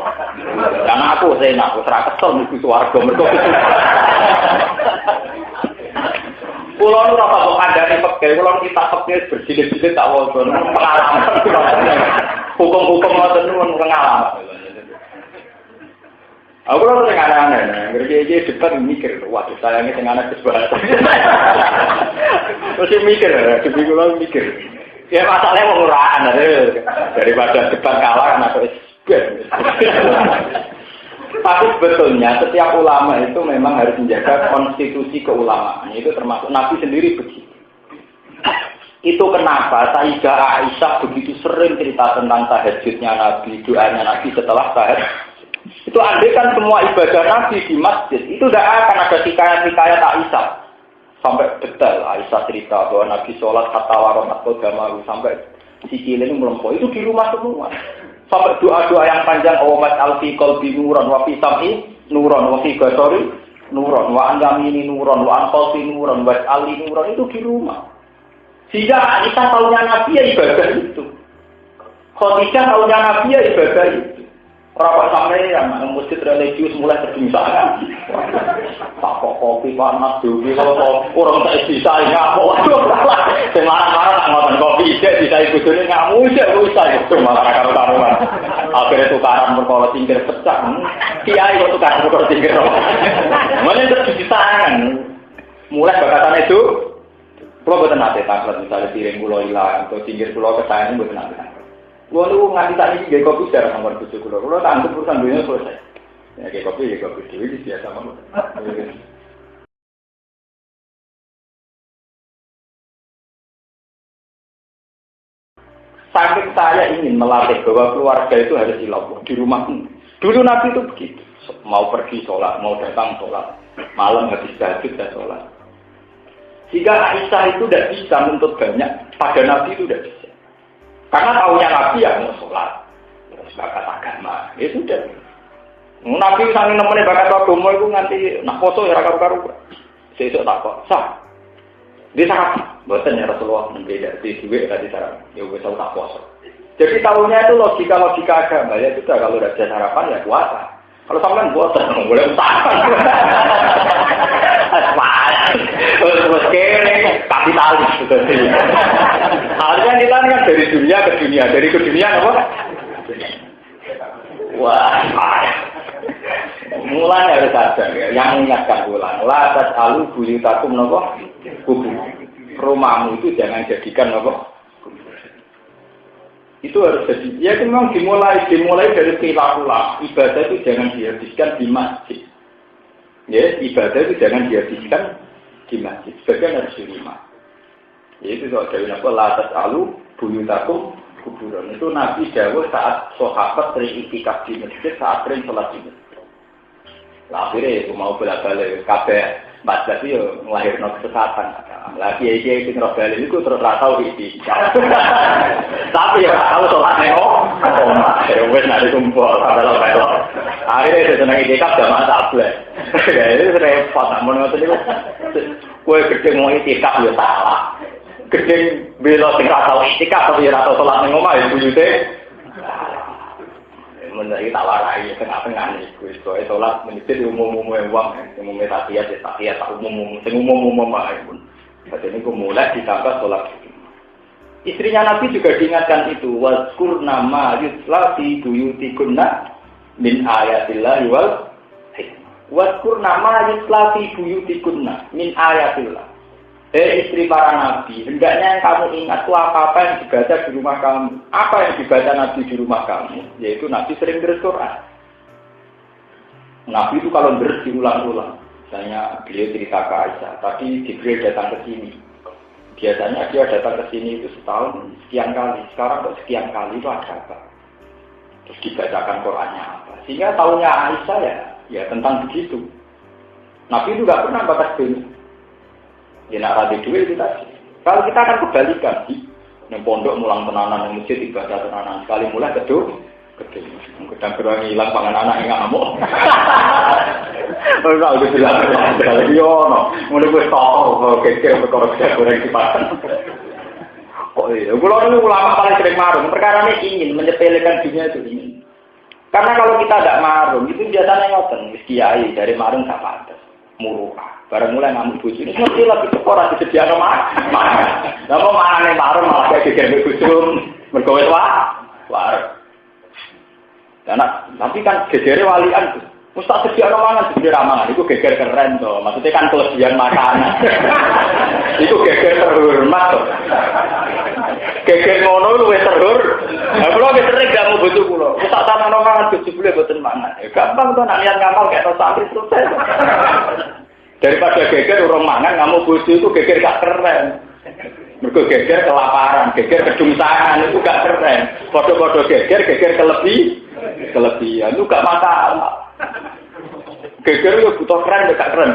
S1: Karena aku enak wis ora kesel mlebu swarga mergo itu. Kulo nu ora kok kandhane pegel, kulo kita pegel berjilid-jilid tak wonten pengalaman. Hukum-hukum ngoten niku pengalaman. Aku kalau tengah aneh-aneh, ngerti debat mikir, waduh sayangnya tengah anak kesempatan. Masih mikir, tapi kalau mikir, ya masalahnya menguraan, daripada debat kalah atau isbet. Tapi sebetulnya setiap ulama itu memang harus menjaga konstitusi keulamaan, itu termasuk Nabi sendiri begitu. Itu kenapa Sayyidah Aisyah begitu sering cerita tentang tahajudnya Nabi, doanya Nabi setelah tahajud. Itu andai kan semua ibadah Nabi di masjid, itu tidak akan ada hikayat-hikayat Aisyah. Sampai detail Aisyah cerita bahwa Nabi sholat hatta waromat kodamaru sampai sikilin melempau. Itu di rumah semua. Sampai doa-doa yang panjang, Omat alfi kolbi nuron, wa fi sam'i nuron, wa fi gasori nuron, wa angamini nuron, wa ankolfi nuron, wa ali nuron, itu di rumah. Sehingga Aisyah tahunya Nabi ya ibadah itu. Khadijah tahunya Nabi ya ibadah itu. Orang sampai yang masjid religius mulai berbincang. Tak kopi panas dulu, orang tak bisa ngamuk. Semarang-marang tak ngotot kopi, bisa ikut ini ngamuk, bisa itu malah karuan. Akhirnya tukaran berkolot tinggal pecah. Kiai kok tukaran berkolot tinggal. Mana terjadi tangan. Mulai bakatan itu, kalau betul nanti tangkap misalnya piring pulau hilang atau pinggir pulau kesayangan betul nanti. Gua lu nganti tadi gak kopi secara nomor 7 kilo. Kalau tanggup urusan dunia selesai. Ya gak kopi dewi biasa banget. Saking saya ingin melatih bahwa keluarga itu harus dilakukan di rumah. Dulu Nabi itu begitu. Mau pergi sholat, mau datang sholat. Malam habis tahajud dan sholat. Jika Aisyah itu tidak bisa menuntut banyak, pada Nabi itu tidak bisa. Karena tahunya Nabi ya mau sholat, terus bakat agama, ya sudah. Nabi saking nemenin bakat agama itu nanti nak foto ya karu-karu. Sesuk tak kok, sah. Dia sangat, buatan ya Rasulullah membeda di duit tadi cara, ya gue tahu tak foto. Jadi tahunya itu logika agama ya sudah kalau ada sarapan ya puasa. Kalau sampean bosan boleh usahakan. Terus kere kapitalis gitu. Harusnya kita kan dari dunia ke dunia, dari ke dunia apa? Wah, mulai harus ada ya. Yang mengingatkan ulang. Latas alu buyutakum nopo kubur. Rumahmu itu jangan jadikan nopo. Itu harus jadi. Ya memang dimulai dari khilafah. Ibadah itu jangan dihabiskan di masjid. Ya, ibadah itu jangan dihabiskan di masjid. Sebagian harus di rumah. Yaitu soal dari Nabi Latas alu buyutakum kuburan. Itu Nabi dawuh saat sahabat sering iktikaf di masjid, saat sering sholat di masjid. Lah akhirnya itu mau bolak-balik kabeh 14 itu ngelahirno kesesatan. Lah kiai-kiai sing ora bali niku terus ra tau iki. Tapi ya kalau sholat ning omah, wis nek kumpul padahal kaya. Akhirnya itu seneng iktikaf jamaah tablet. Ya itu repot amun ngoten niku. Kowe gede mau iktikaf ya salah. Gede bela sing ra tau iktikaf tapi ora tau sholat ning omah ya buyute. Menawi tak warai tengah-tengah niku iso sholat menjadi umum-umum wong sing tahiyat tak umum sing umum-umum ae pun. Jadi niku mulai ditambah sholat. Istrinya Nabi juga diingatkan itu wazkur nama yutla fi buyutikunna min ayatillah wal hikmah. Wazkur nama yutla fi buyutikunna min ayatillah. Istri para nabi, hendaknya yang kamu ingat itu apa-apa yang dibaca di rumah kamu. Apa yang dibaca Nabi di rumah kamu? Yaitu Nabi sering berdoa. Nabi itu kalau diulang-ulang. Misalnya beliau cerita ke Aisyah, tadi Jibril datang ke sini. Biasanya dia datang ke sini itu setahun sekian kali. Sekarang kok sekian kali itu ada apa? Terus dibacakan Qur'annya apa? Sehingga tahunya Aisyah ya tentang begitu. Nabi itu nggak pernah bakas dunia. Ya nak rati duit itu tadi. Kalau kita akan kebalikan, yang pondok mulang tenanan, yang masjid ibadah tenanan, sekali mulai gedung, gedang gerang hilang pangan anak yang ngamuk. Enggak udah bilang, lagi ono, mulai gue toko, kecil berkorek goreng di pasar. Kok iya? Kalau ini ulama paling sering marung, perkara ini ingin menyepelekan dunia itu ingin. Karena kalau kita tidak marung, itu biasanya ngoten, kiai dari marung tak pantas, muruah. Barang mulai ngamuk bojo ini mesti lebih tekor ora disediakno makan. Lah kok manane marung malah kayak geger bojo mergo wis war. Tapi kan gegere walian mesti sediakno mangan geger ramangan iku geger keren to. Maksudnya kan kelebihan makanan. Iku geger terhormat to. Geger ngono luwih terhur. Lah kula wis sering gak mau bojo kula. Wis tak tanamno mangan bojo kula mboten mangan. Ya gampang to nek niat ngamal kayak to santri sukses. Daripada geger orang mangan, kamu bojo itu geger gak keren. Mergo geger kelaparan, geger kedungsangan itu gak keren. Podo-podo geger kelebihan itu gak masalah. Geger itu butuh keren, gak keren.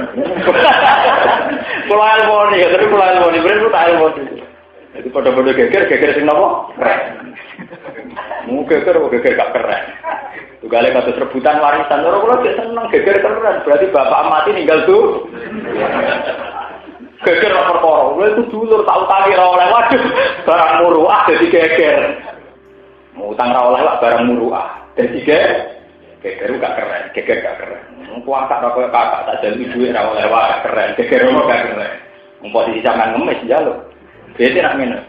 S1: Pulau Almoni, tapi Pulau Almoni, bener itu tak Almoni. Jadi podo-podo geger sing nopo keren. Mau geger gak keren. Tugale kados rebutan warisan, ora kula cek seneng geger keren, berarti bapak mati ninggal tuh. Geger ora perkara, kowe itu dulur tak utangi ora oleh waduh, barang muruah dadi geger. Utang ora oleh barang muruah, dadi Geger gak keren, geger gak keren. Kuat tak kok kakak tak jadi duit ra oleh wae keren. Geger ora gak keren. Posisi sampean ngemis ya lho. Bete nak ngene.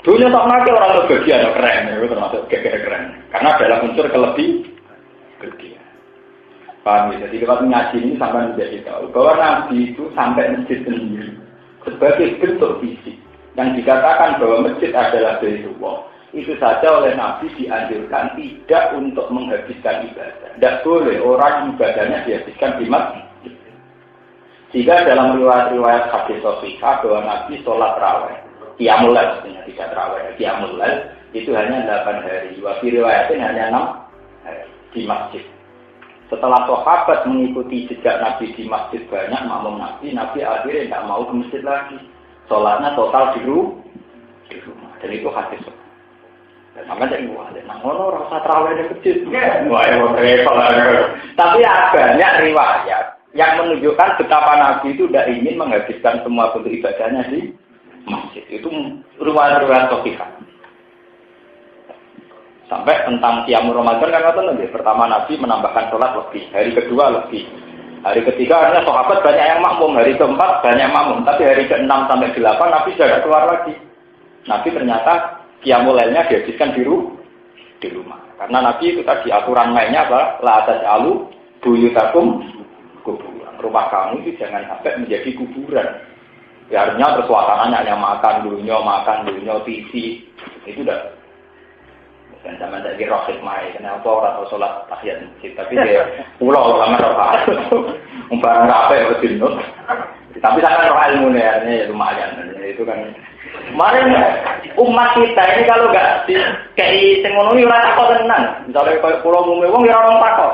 S1: Dunia tak nakal orang kebagian keren, itu termasuk geger keren. Karena dalam unsur kelebihan. Paham ya? Jadi lewat ngaji ini sampai menjadi tahu bahwa Nabi itu sampai masjid sendiri sebagai bentuk fisik yang dikatakan bahwa masjid adalah Baitullah. Itu saja oleh Nabi dianjurkan tidak untuk menghabiskan ibadah. Tidak boleh orang ibadahnya dihabiskan di masjid. Jika dalam riwayat-riwayat hadis sahih bahwa Nabi sholat raweh, qiyamul lail sebenarnya tidak raweh, qiyamul lail itu hanya 8 hari. Wa riwayatnya hanya 6 hari di masjid. Setelah sahabat mengikuti jejak Nabi di masjid banyak makmum Nabi akhirnya tidak mau ke masjid lagi. Sholatnya total di rumah. Dan itu hadis. Dan sampai jadi ngono rasa terawih di masjid. Tapi banyak riwayat yang menunjukkan betapa Nabi itu tidak ingin menghabiskan semua bentuk ibadahnya di masjid. Itu riwayat-riwayat sahih. Sampai tentang qiyamul Ramadan kan kata Nabi, pertama Nabi menambahkan sholat lebih, hari kedua lebih, hari ketiga artinya sahabat banyak yang makmum, hari keempat banyak makmum, tapi hari ke-6 sampai 8 Nabi sudah keluar lagi. Nabi ternyata qiyamul lailnya dihabiskan di rumah. Karena Nabi itu tadi aturan mainnya apa? La taj'alu buyutakum kuburan. Rumah kamu itu jangan sampai menjadi kuburan. Ya, artinya persuasananya hanya makan dunia, TV, itu udah. Dan sama dari rohit mai, kenapa orang sholat tahiyat masjid? Tapi dia pulau lama rohat, umbar rapi berdinut. Tapi saya roh ilmu ya lumayan. Itu kan kemarin umat kita ini kalau nggak kayak sengono ini orang takut tenang. Misalnya kayak pulau Mumewong ya orang takut.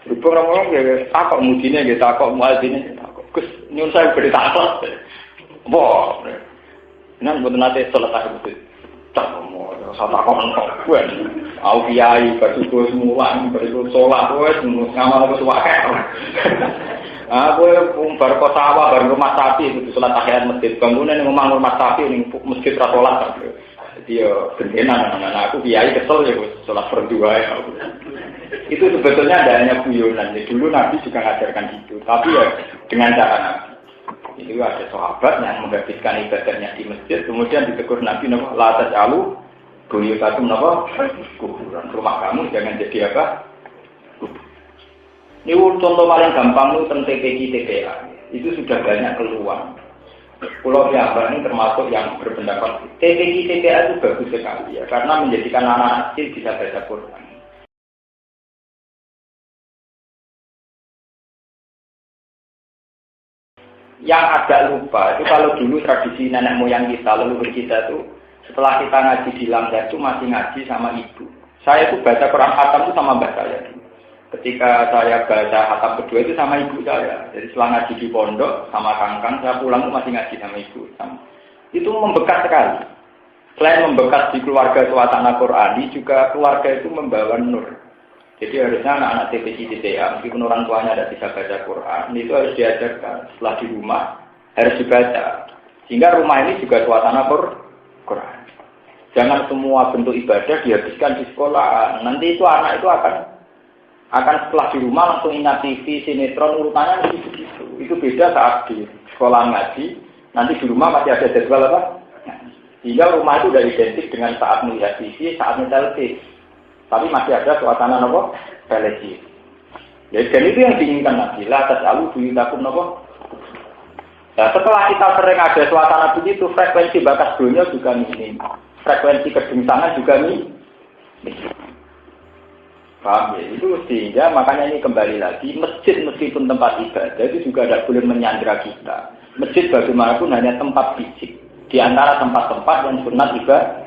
S1: Berhubung orang ngomong ya takut mudinya, ya takut muadzinnya, takut. Gus nyun saya beri takut. Wah, ini buat nanti sholat tahiyat masjid. Sama kontok gue, aku kiai bersyukur semua, bersyukur sholat gue, ngamal gue suwakai. Aku bar kota sawah, bar rumah sapi itu sholat tahiyat masjid. Bangunan yang memang rumah sapi ini masjid rasolat. Dia gentenan, aku kiai kesel ya sholat berdua ya. Itu sebetulnya ada hanya guyonan. Dulu Nabi juga ngajarkan itu, tapi ya dengan cara Nabi. Itu ada sahabat yang menghabiskan ibadahnya di masjid, kemudian ditegur Nabi, la taj'alu buyutakum kuburan. Rumah kamu jangan jadi apa? Ini contoh paling gampang itu tentang TPA. Itu sudah banyak keluar. Pulau Jawa ini termasuk yang berpendapat TPA itu bagus sekali ya, karena menjadikan anak kecil bisa baca Quran. Yang agak lupa itu kalau dulu tradisi nenek moyang kita, leluhur kita itu setelah kita ngaji di Langgar itu masih ngaji sama ibu. Saya itu baca Quran khatam itu sama mbak saya. Ketika saya baca khatam kedua itu sama ibu saya. Jadi setelah ngaji di pondok sama kangkang, saya pulang itu masih ngaji sama ibu. Itu membekas sekali. Selain membekas di keluarga suasana Qurani, juga keluarga itu membawa nur. Jadi harusnya anak-anak TPA, meskipun orang tuanya tidak bisa baca Quran, itu harus diajarkan. Setelah di rumah, harus dibaca. Sehingga rumah ini juga suasana Quran. Jangan semua bentuk ibadah dihabiskan di sekolah. Nanti itu anak itu akan setelah di rumah langsung ingat TV, sinetron, urutannya begitu. Itu beda saat di sekolah ngaji, nanti di rumah masih ada jadwal apa? Sehingga rumah itu sudah identik dengan saat melihat TV, saat nyetel TV. Tapi masih ada suasana nopo religi. Ya, dan itu yang diinginkan Nabi. La tas'alu buyutakum nopo. Nah, setelah kita sering ada suasana begitu, frekuensi bakas dunia juga minim. Frekuensi kegengsangan juga minim. Paham ya? Itu sehingga makanya ini kembali lagi, masjid meskipun tempat ibadah itu juga tidak boleh menyandera kita. Masjid bagaimanapun hanya tempat fisik. Di antara tempat-tempat yang sunat ibadah.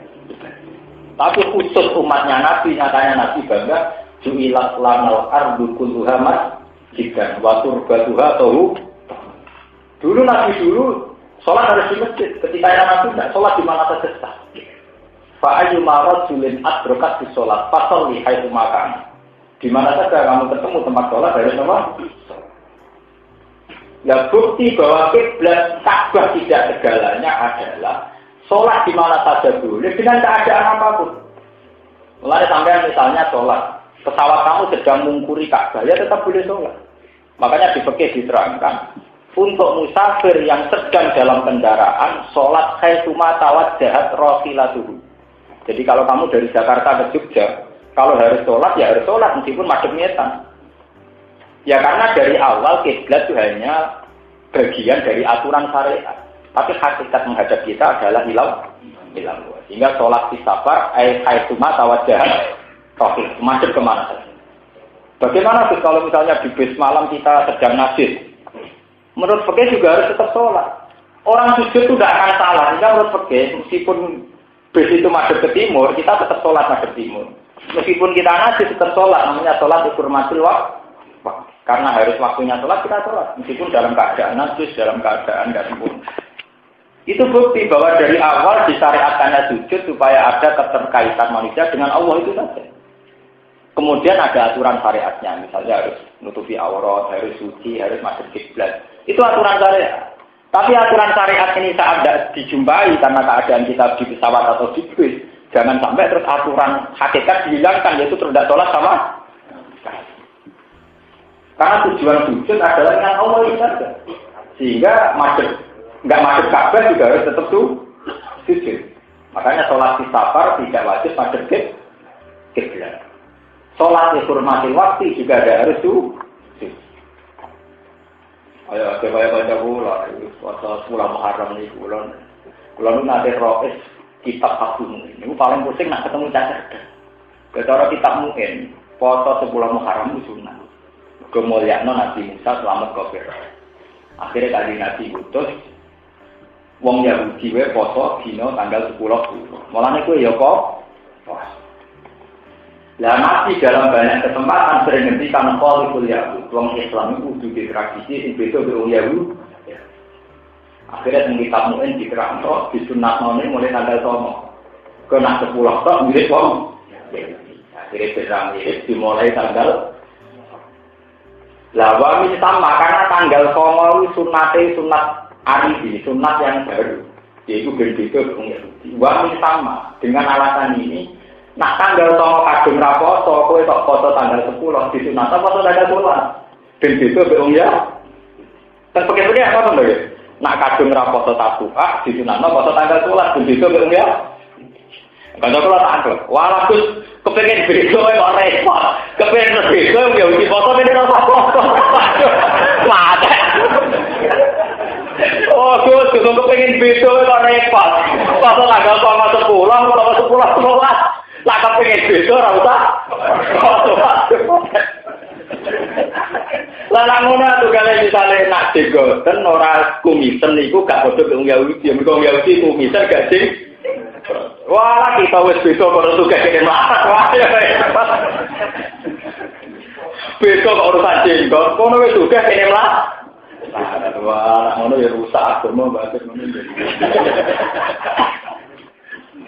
S1: Tapi khusus umatnya Nabi, nyatanya Nabi bangga, ju'ilat lanal ardu kulluha masjidan wa turbatuha tahu. Dulu Nabi sholat harus di masjid. Ketika Nabi tidak sholat di mana saja sah. Fa ayyuma rajulin adrokat di sholat fasholli haitsu makan. Di mana saja kamu ketemu tempat sholat harus apa? Ya bukti bahwa kiblat Ka'bah tidak segalanya adalah sholat di mana saja boleh dengan keadaan apapun. Mulai sampai misalnya sholat pesawat kamu sedang mengungkuri Ka'bah, ya tetap boleh sholat. Makanya di fikih diterangkan, untuk musafir yang sedang dalam kendaraan, sholat khaituma tawajjahat rohilatuhu. Jadi kalau kamu dari Jakarta ke Jogja, kalau harus sholat, ya harus sholat meskipun madhep nyetan. Ya karena dari awal kiblat itu hanya bagian dari aturan syariat. Tapi hakikat menghadap kita adalah ilau. Sehingga sholat di safar, khaituma tawajjahat rohilatuhu. Madhep kemana saja. Bagaimana kalau misalnya di bis malam kita sedang najis? Menurut fikih juga harus tetap sholat. Orang sujud itu tidak akan salah. Sehingga menurut fikih, meskipun bis itu madhep ke timur, kita tetap sholat madhep timur. Meskipun kita najis tetap sholat, namanya sholat hurmatil waqt. Karena harus waktunya sholat, kita sholat. Meskipun dalam keadaan najis, dalam keadaan tidak sempurna. Itu bukti bahwa dari awal disyariatkannya sujud supaya ada keterkaitan manusia dengan Allah itu saja. Kemudian ada aturan syariatnya, misalnya harus nutupi aurat, harus suci, harus masuk kiblat. Itu aturan syariat. Tapi aturan syariat ini saat tidak dijumpai karena keadaan kita di pesawat atau di bus, jangan sampai terus aturan hakikat dihilangkan, yaitu tidak sholat sama. Karena tujuan sujud adalah dengan Allah itu saja. Sehingga nggak masuk Ka'bah juga harus tetap sujud. Makanya sholat di safar tidak wajib masuk kiblat. Sholat dihormati waktu juga ada harus sujud. Ayo, kaya baca pula, puasa 10 Muharram ini bulan. Bulan itu nanti roes kitab Agung. Ini paling pusing nak ketemu cacat. Kecara kitab Mu'in, puasa 10 Muharram itu sunnah. Kemuliaan Nabi Musa selamat kafir. Akhirnya kali Nabi utus, wong Yahudi we puasa dino tanggal 10. Mulane kuwi ya kok. Lah masih dalam banyak kesempatan sering ngendikan qaulul Yahud, wong Islam itu kudu ditradisi sing beda karo Yahud. Akhirnya sing kitab Mu'in diterangno disunatno mulai tanggal 9. Kena 10 tok mirip wong. Akhirnya berang dimulai tanggal. Lah wa min sama karena tanggal 9 itu sunat arifi, sunat yang baru. Yaitu berbeda wong Yahudi. Wa min sama dengan alasan ini. Nak tanggal 9 kadung ra poso, kowe tok poso tanggal 10 disunat apa poso tanggal 10. Ben beda beung ya. Ten peke-peke apa to lho. Nak kadung ra poso tabuah disunatno poso tanggal 10 ben beda beung ya. Kanca kula tak anggap, wala Gus kepengin beda kok repot. Kepengin beda ya uji foto ben ora apa-apa. Mate. Oh, Gus kepengin beda kok repot. Foto tanggal 10 10 lah kepengin beda ora usah. Lah ngono tugale misale nak digoten ora kumisen niku gak padha wong Yahudi. Mergo wong Yahudi kumisen gak sing. Wah, kita wis beda karo tugas kene mlarat. Wah, ya. Beda kok urusan jenggot. Kono wis tugas kene mlarat. Wah, ngono ya rusak agama mbak ngono.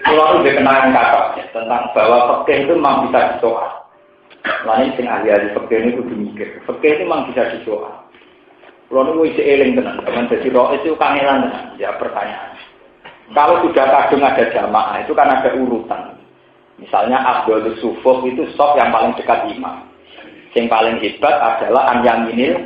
S1: Kalau ada kenangan kakak tentang bahwa fikih itu memang bisa disoal. Lain sing ahli-ahli fikih ini kudu mikir. Fikih itu memang bisa disoal. Kalau nu isi eling tenan, teman jadi roh itu kangelan tenan. Ya pertanyaan. Kalau sudah kadung ada jamaah itu kan ada urutan. Misalnya Abdul Sufuf itu sop yang paling dekat imam. Yang paling hebat adalah an-yaminil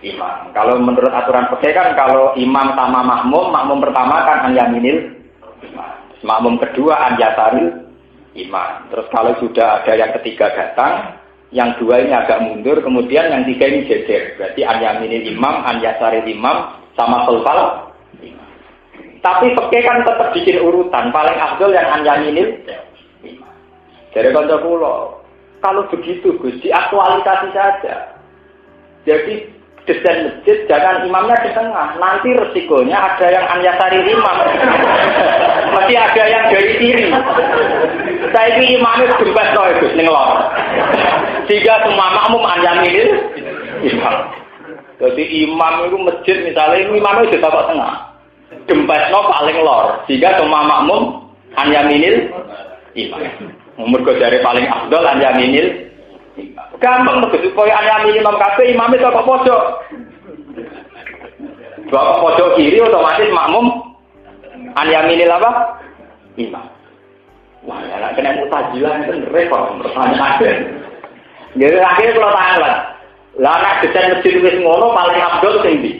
S1: imam. Kalau menurut aturan fikih kan kalau imam sama makmum pertama kan an-yaminil imam. Makmum kedua an-yasaril imam. Terus kalau sudah ada yang ketiga datang, yang dua ini agak mundur, kemudian yang tiga ini jejer. Berarti an-yaminil imam, an-yasaril imam, sama khalfal imam. Tapi fikih kan tetap bikin urutan. Paling afdal yang an-yaminil imam. Jadi kanca kula, kalau begitu Gus, diaktualisasi saja. Jadi desain masjid jangan imamnya di tengah. Nanti resikonya ada yang an-yasari imam. Masih ada yang dari kiri. Saya ini imamnya gembas loh Gus ning lor. Sehingga semua makmum an-yaminil imam. Jadi imam itu masjid misalnya imamnya di tengah. Gembas no paling lor. Sehingga semua makmum an-yaminil imam. Mergo jare paling afdal an-yaminil. Gampang tuh supaya an-yaminil imam kabeh imame kok pojok. Bapak pojok kiri otomatis makmum an-yaminil apa? Imam. Wah, ya kena mutajilah itu repot pertanyaan. Jadi akhirnya kalau tangan. Lah nek desain masjid wis ngono paling abdul sing ndi?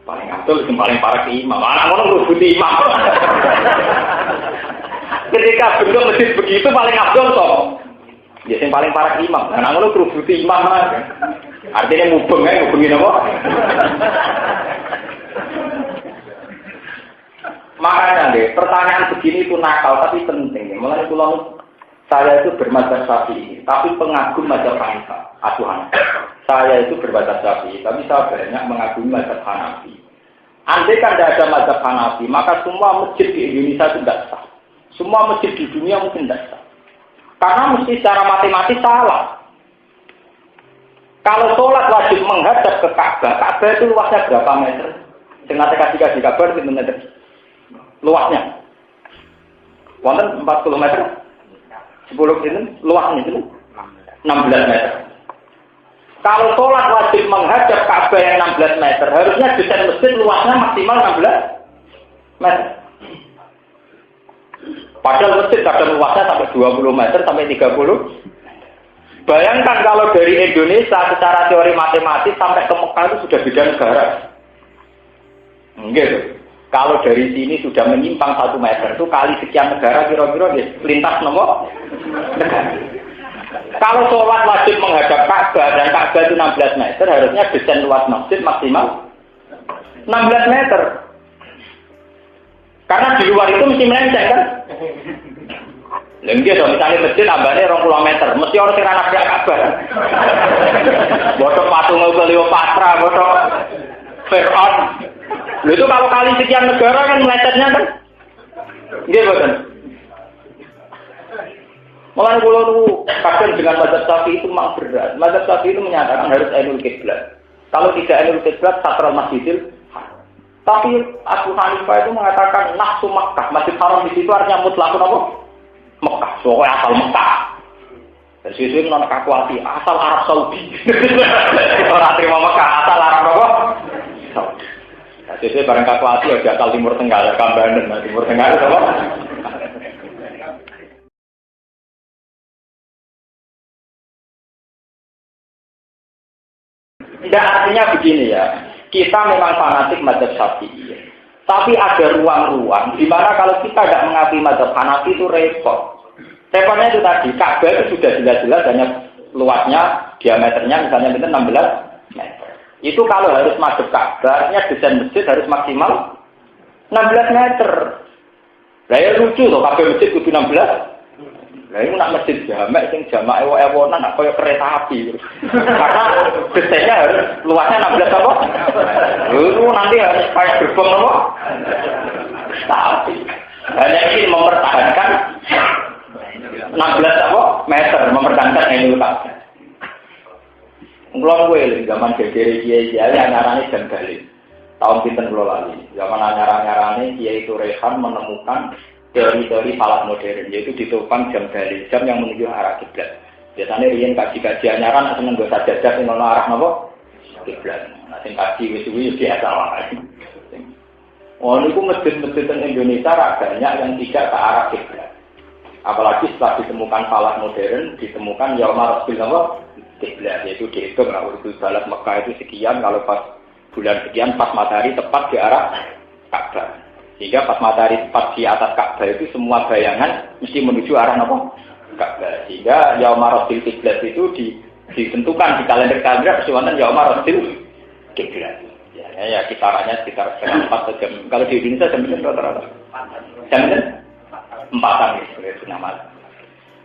S1: Paling abdul sing paling parah ke imam. Anak ngono ngrubuti imam. Ketika bentuk masjid begitu paling abdul toh. Ya sing paling parah ke imam. Anak ngono ngrubuti imam. Artinya mubeng ae ngubengi napa? Makanya deh, pertanyaan begini itu nakal tapi penting. Mulai pulang saya itu bermadzhab Syafi'i, tapi pengagum mazhab Hanifah. Saya itu bermadzhab Syafi'i, tapi saya banyak mengagumi mazhab Hanafi. Andai kan tidak ada mazhab Hanafi, maka semua masjid di Indonesia itu tidak sah. Semua masjid di dunia mungkin tidak sah. Karena mesti secara matematis salah. Kalau sholat wajib menghadap ke Ka'bah, Ka'bah itu luasnya berapa meter? Dengan kasih kabar itu meter. Luasnya. Wonten 40 meter. 10 ini luasnya itu 16 meter. Kalau sholat wajib menghadap Ka'bah yang 16 meter, harusnya desain masjid luasnya maksimal 16 meter. Padahal masjid kadang luasnya sampai 20 meter sampai 30. Bayangkan kalau dari Indonesia secara teori matematis sampai ke Mekah itu sudah beda negara. Gitu. Kalau dari sini sudah menyimpang 1 meter itu kali sekian negara kira-kira lintas nomor negara. Kalau sholat wajib menghadap Ka'bah dan Ka'bah itu 16 meter, harusnya desain luas masjid maksimal 16 meter. Karena di luar itu mesti melenceng kan? Lengge dong, misalnya masjid tambahnya 20 meter, mesti orang yang anak Ka'bah. Bodoh patung Cleopatra, bodoh Fir'aun. Lalu itu kalau kali sekian negara kan melencengnya kan? Iya betul. Mulai pulau itu kadang dengan mazhab Syafi'i itu memang berat. Mazhab Syafi'i itu menyatakan harus ainul qiblat. Kalau tidak ainul qiblat, satral masjidil. Tapi Abu Hanifah itu mengatakan nafsu Makkah, Masjid Haram di situ artinya mutlakun apa? Mekah, soalnya asal Mekah. Dan sesuai dengan kakuati, asal Arab Saudi. Orang terima Mekah, asal Arab apa? Saudi. Nah, sesuai barang kakuati, ya asal Timur Tengah, Kambangan, Timur Tengah itu apa? Tidak, artinya begini ya, kita memang fanatik mazhab Syafi'i, tapi ada ruang-ruang di mana kalau kita tidak mengakui mazhab Hanafi itu repot. Repotnya itu tadi, Ka'bah itu sudah jelas-jelas hanya luasnya, diameternya misalnya 16 meter. Itu kalau harus madhep Ka'bah, artinya desain masjid harus maksimal 16 meter. Lah ya lucu loh, Ka'bah masjid kudu 16. Lah ini nak masjid jamak sing jamak ewonan nak koyo kereta api. Karena desainnya harus luasnya 16 apa? Itu nanti harus kayak gerbong apa? Tapi hanya ingin mempertahankan 16 apa? Meter, mempertahankan ainul Ka'bah. Ngulon gue zaman gegere kiai anyarane jam dalil. Tahun pinten kula lali. Zaman anyar-anyarane kiai itu Rehan menemukan teori-teori falak modern, yaitu ditopang jam dalil, jam yang menuju arah kiblat. Biasanya riyen kaji-kaji anyaran seneng nggo sajadah sing ana arah napa? Kiblat. Nah sing kaji wis-wis biasa wae. Oh niku masjid-masjid teng Indonesia banyak yang tidak ke arah kiblat. Apalagi setelah ditemukan falak modern, ditemukan yaumar bil kiblat, yaitu dihitung urut balas Mekah itu sekian, kalau pas bulan sekian pas matahari tepat di arah Ka'bah. Sehingga pas matahari tepat di atas Ka'bah itu semua bayangan mesti menuju arah apa? Ka'bah. Sehingga yaumar bil kiblat itu ditentukan di kalender-kalender wonten yaumar bil kiblat. Ya kisarannya sekitar jam 4 jam. Kalau di Indonesia jam berapa rata-rata? Jam 4-an gitu nama.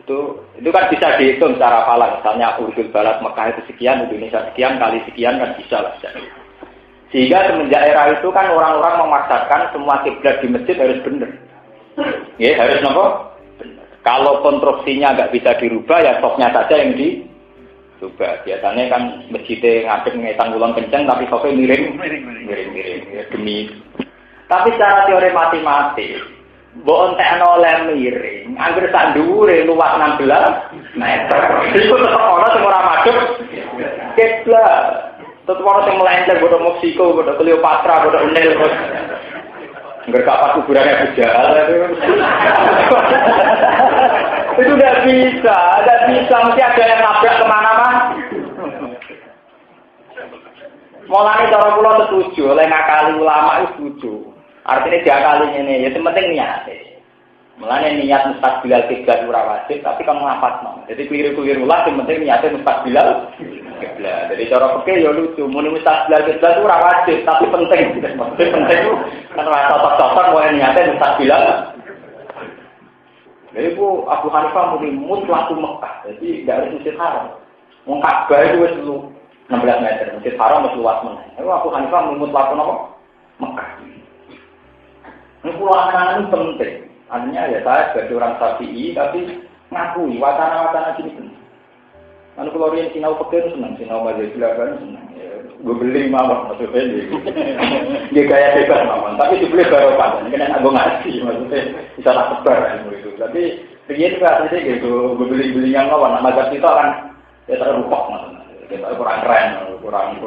S1: Itu kan bisa dihitung secara falak. Misalnya urut balas Mekah itu sekian, Indonesia sekian, kali sekian kan bisa lah. Sehingga semenjak era itu kan orang-orang memaksakan semua kiblat di masjid harus benar. Ya, harus apa? Benar. Kalau konstruksinya nggak bisa dirubah, ya sofnya saja yang dirubah. Biasanya kan masjidnya ngadep ngetan ulang kenceng, tapi sofnya miring. Ya, demi. Tapi secara teori matematis, mbok entekno oleh miring, anggere sak dhuwure luas 16 meter. Itu tetep ana sing ora madhep kiblat. Tetep ana sing melenceng bodo Meksiko, bodo Cleopatra, bodo Nil. Enggak apa kuburannya Abu Jahal. Itu nggak bisa, mesti ada yang nabrak kemana-mana. Mulane cara kula setuju, oleh ngakali ulama itu setuju. Artinya diakali ini, ya penting niat. Mulane niat mustaqbilal kiblat ora wajib, tapi kan ngapatno. Jadi keliru-keliru lah, yang penting niatnya mustaqbilal kiblat. Jadi cara fikih ya lucu, muni mustaqbilal kiblat ora wajib, tapi penting. Maksudnya penting itu kan rasa cocok-cocok mau niatnya mustaqbilal. Jadi bu Abu Hanifah muni mutlak Mekah, jadi tidak harus Masjid Haram. Wong Ka'bah itu wis 16 meter, Masjid Haram wis luas meneh. Itu Abu Hanifah muni mutlak apa? Mekah. Ini pulangan itu penting. Artinya ya saya sebagai orang Syafi'i tapi ngakui wacana-wacana gini penting. Lalu kalau orang sinau pekerja senang, sinau mazhab Syafi'i senang. Gue beli mawar maksudnya dia gaya bebas mawar, tapi dibeli barokah. Ini kan aku ngaji maksudnya bisa tak sebar ilmu itu. Tapi dia juga aslinya gitu, gue beli yang mawar. Nah mazhab itu akan ya terlupa maksudnya. Kita kurang keren, kurang.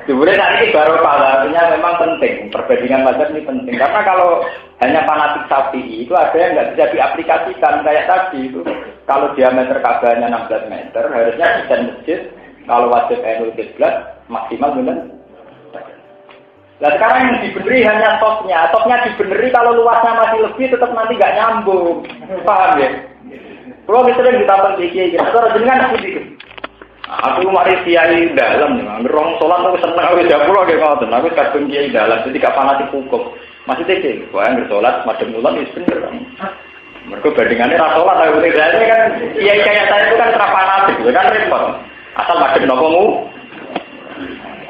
S1: Sebenarnya tadi ini barokah, artinya memang penting. Perbandingan mazhab ini penting. Karena kalau hanya fanatik Syafi'i itu ada yang nggak bisa diaplikasikan kayak tadi itu. Kalau diameter Ka'bahnya 16 meter, harusnya desain masjid kalau wajib ainul kiblat maksimal benar. Nah sekarang yang dibeneri hanya topnya dibeneri kalau luasnya masih lebih tetap nanti nggak nyambung. Paham ya? Kalau misalnya ditambah dikit, terus jenengan gitu. Aku mari kiai dalam nih, ngerong sholat aku seneng aku jam pulau kayak ngoten, aku kadung kiai dalam, jadi gak fanatik hukum. Masih teke, wah ngersolat madem mulan itu bener. Mereka bandingannya rasolat, aku tidaknya kan kiai kayak saya itu kan fanatik, itu kan repot. Asal madem nopomu,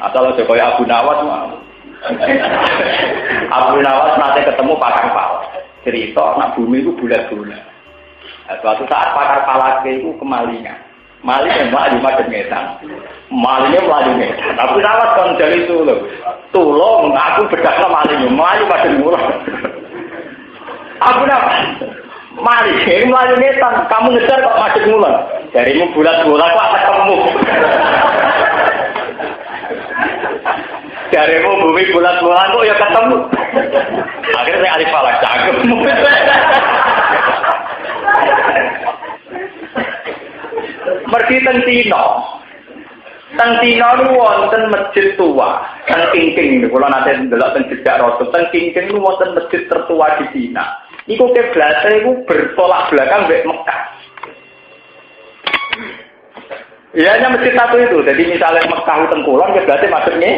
S1: asal aja kayak Abu Nawas mah. Abu Nawas nanti ketemu pakar pal, cerita nak bumi itu bulat-bulat. Suatu saat pakar palake itu kemalingan. Malingnya melaju macam ngetan. Malingnya melaju ngetan. Tapi rawat kan dari itu loh. Tulo mengaku berdasar malingnya. Melaju macam murah. Aku nak malingnya melaju ngetan. Kamu ngejar kok macam mulan. Darimu bulat-bulat kok atas kamu. Darimu bumi bulat-bulat kok ya ketemu. Akhirnya saya alih falak cakep. Mergi teng Cina nu wonten masjid tua, teng Kingking. Kalau nanti ndelok teng jejak Rasul, teng Kingking nu wonten masjid tertua di Cina. Iku kiblatnya iku bertolak belakang mbek Mekah. Ya hanya masjid satu itu. Jadi misalnya Mekah teng kulon kiblatnya masuknya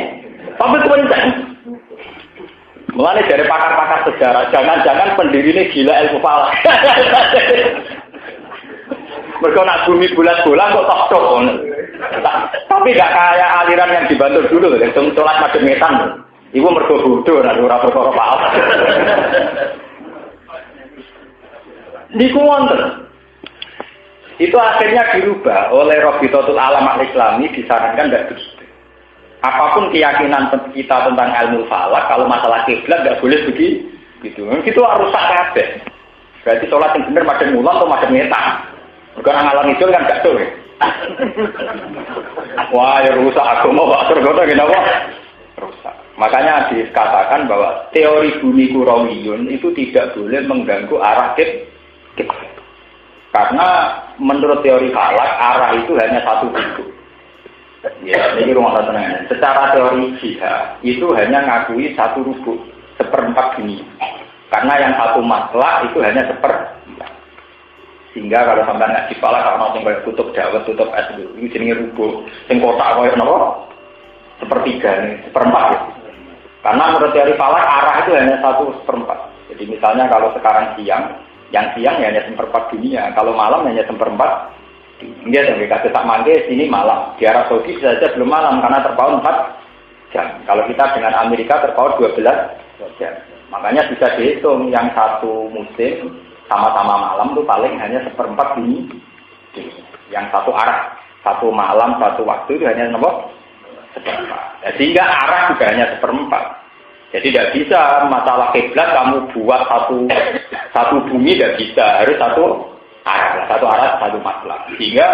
S1: sampai kencang. Mulane dari pakar-pakar sejarah, jangan-jangan pendirinya gila ilmu falak. Mereka nak bumi bulat-bulat kok tok-tok. Tapi gak kayak aliran yang dibantu dulu, yang sholat madem ngetan. Iku mergo bodoh, nak ora perkara paham. Niku wonten. Itu akhirnya dirubah oleh Rabitatul Alam Al-Islami, disarankan tidak begitu. Apapun keyakinan kita tentang ilmu falak, kalau masalah kiblat tidak boleh begitu. Itu harus rusak kabeh. Berarti sholat yang benar madem mulan atau madem ngetan. Bukan ngalang itu kan gak tuh. Wah, ya rusak aku mau atur kota kenapa? Rusak. Makanya dikatakan bahwa teori bumi kurawiyun itu tidak boleh mengganggu arah kiblat. Karena menurut teori falak arah itu hanya satu bentuk. Ya, ini rumah tenang. Secara teori jihad itu hanya ngakui satu rubuk, seperempat bumi. Karena yang satu matlak itu hanya seperempat. Sehingga kalau sampai ngaji pala karena tinggal tutup Jawa, tutup es dulu, ini jenenge rubuh. Sing kotak koyo napa? Sepertiga nih, seperempat. Karena menurut teori falak arah itu hanya 1/4. Jadi misalnya kalau sekarang siang, yang siang ya hanya 1/4 dunia. Kalau malam hanya 1/4. Enggak, sampai kasih tak mangke sini malam. Di Arab Saudi saja belum malam karena terpaut 4 jam. Kalau kita dengan Amerika terpaut 12 jam. Makanya bisa dihitung yang satu musim sama-sama malam itu paling hanya 1/4 bumi. Yang satu arah, satu malam, satu waktu itu hanya nomor 1/4. Sehingga arah juga hanya 1/4. Jadi tidak bisa masalah kiblat kamu buat satu bumi tidak bisa, harus satu arah, satu masalah. Sehingga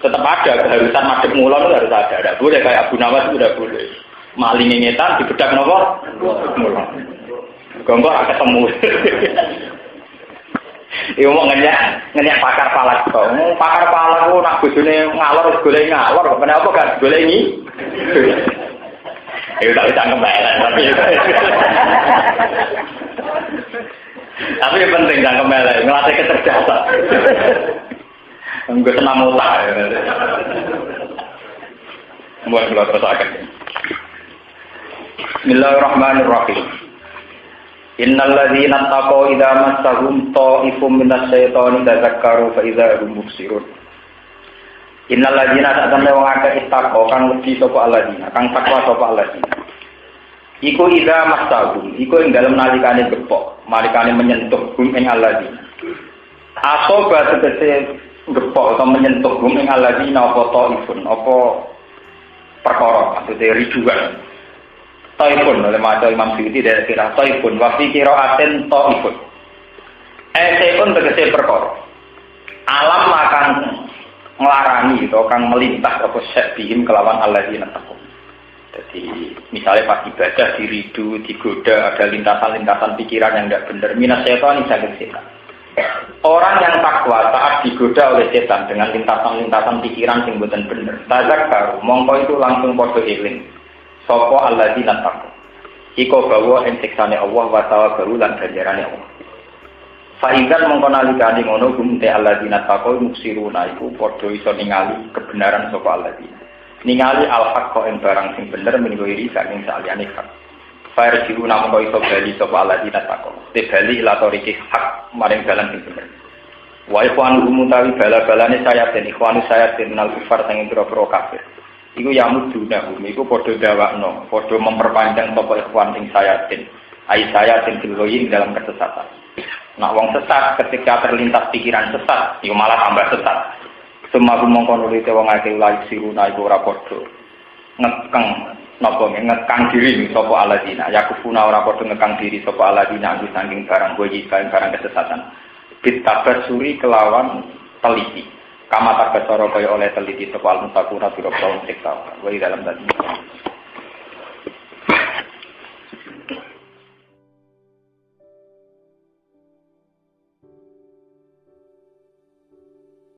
S1: tetap ada keharusan madhep mulon itu harus ada. Tidak boleh kayak Abu Nawas itu tidak boleh. Maling ngetan dibedak nopo mulon. Gongkor ketemu. Iku mau ngenyak pakar palak kok. Pakar palak ku nak bojone ngalor golek ngalor, kenapa gak golek iki? Iku tak cangkem elek tapi penting cangkem elek, ngelatih kecerdasan. Enggak senam otak. Mulai keluar terus. Bismillahirrahmanirrahim. Innal ladzina taqaw idza massahum ta'ifum minas syaitani tadzakkaru fa idza hum mubsirun. Innal ladzina ta'tamna wong akeh taqaw kang wedi sapa alladzina, kang takwa sapa alladzina. Iku idza massahum, iku ing dalem nalikane gepok, nalikane menyentuh hum ing alladzina. Asoba tegese gepok atau menyentuh hum ing alladzina apa ta'ifun, apa perkara maksudnya rijuan. Taifun oleh maca Imam Suyuti dari kira taifun wa fi qira'atin taifun. Taifun tegese perkara. Alam akan nglarani atau kang melintas apa sebihim kelawan alladzina taqwa. Jadi misalnya pas ibadah diridu, digoda, ada lintasan-lintasan pikiran yang tidak benar. Minas syaitan saged setan. Orang yang takwa saat digoda oleh setan dengan lintasan-lintasan pikiran sing boten bener. Tazakkaru mongko itu langsung padha eling. Sapa alladzina taqwa. Iko bawa ing siksane Allah wa tawakkalu lan ganjarane Allah. Faidan mongko nalikane ngono gumte alladzina taqwa muksiruna iku padha iso ningali kebenaran sapa alladzina. Ningali al-haq kok ing barang sing bener menika iri saking saliyane hak. Farjiruna mongko iso bali sapa alladzina taqwa. Te bali ila toriki hak maring dalan sing bener. Wa ikhwanu mutawi bala-balane saya den ikhwanu saya den nal kufar sing pira-pira kafir. Iku yamuduna iku padha dawakno, padha memperpanjang sapa ikhwan ing sayatin. Ai sayatin diloyin dalam kesesatan. Nah wong sesat ketika terlintas pikiran sesat, iku malah tambah sesat. Semaku mongko nurite wong akeh laik siruna iku ora padha ngekeng napa ngekang diri sapa alladzina. Yakufuna ora padha ngekang diri sapa alladzina anggo saking barang kuwi barang kesesatan. Bitabasuri kelawan teliti. Kama tak kaya oleh teliti sapa al-mutaquna biro kaum sikta. Wa dalam tadi.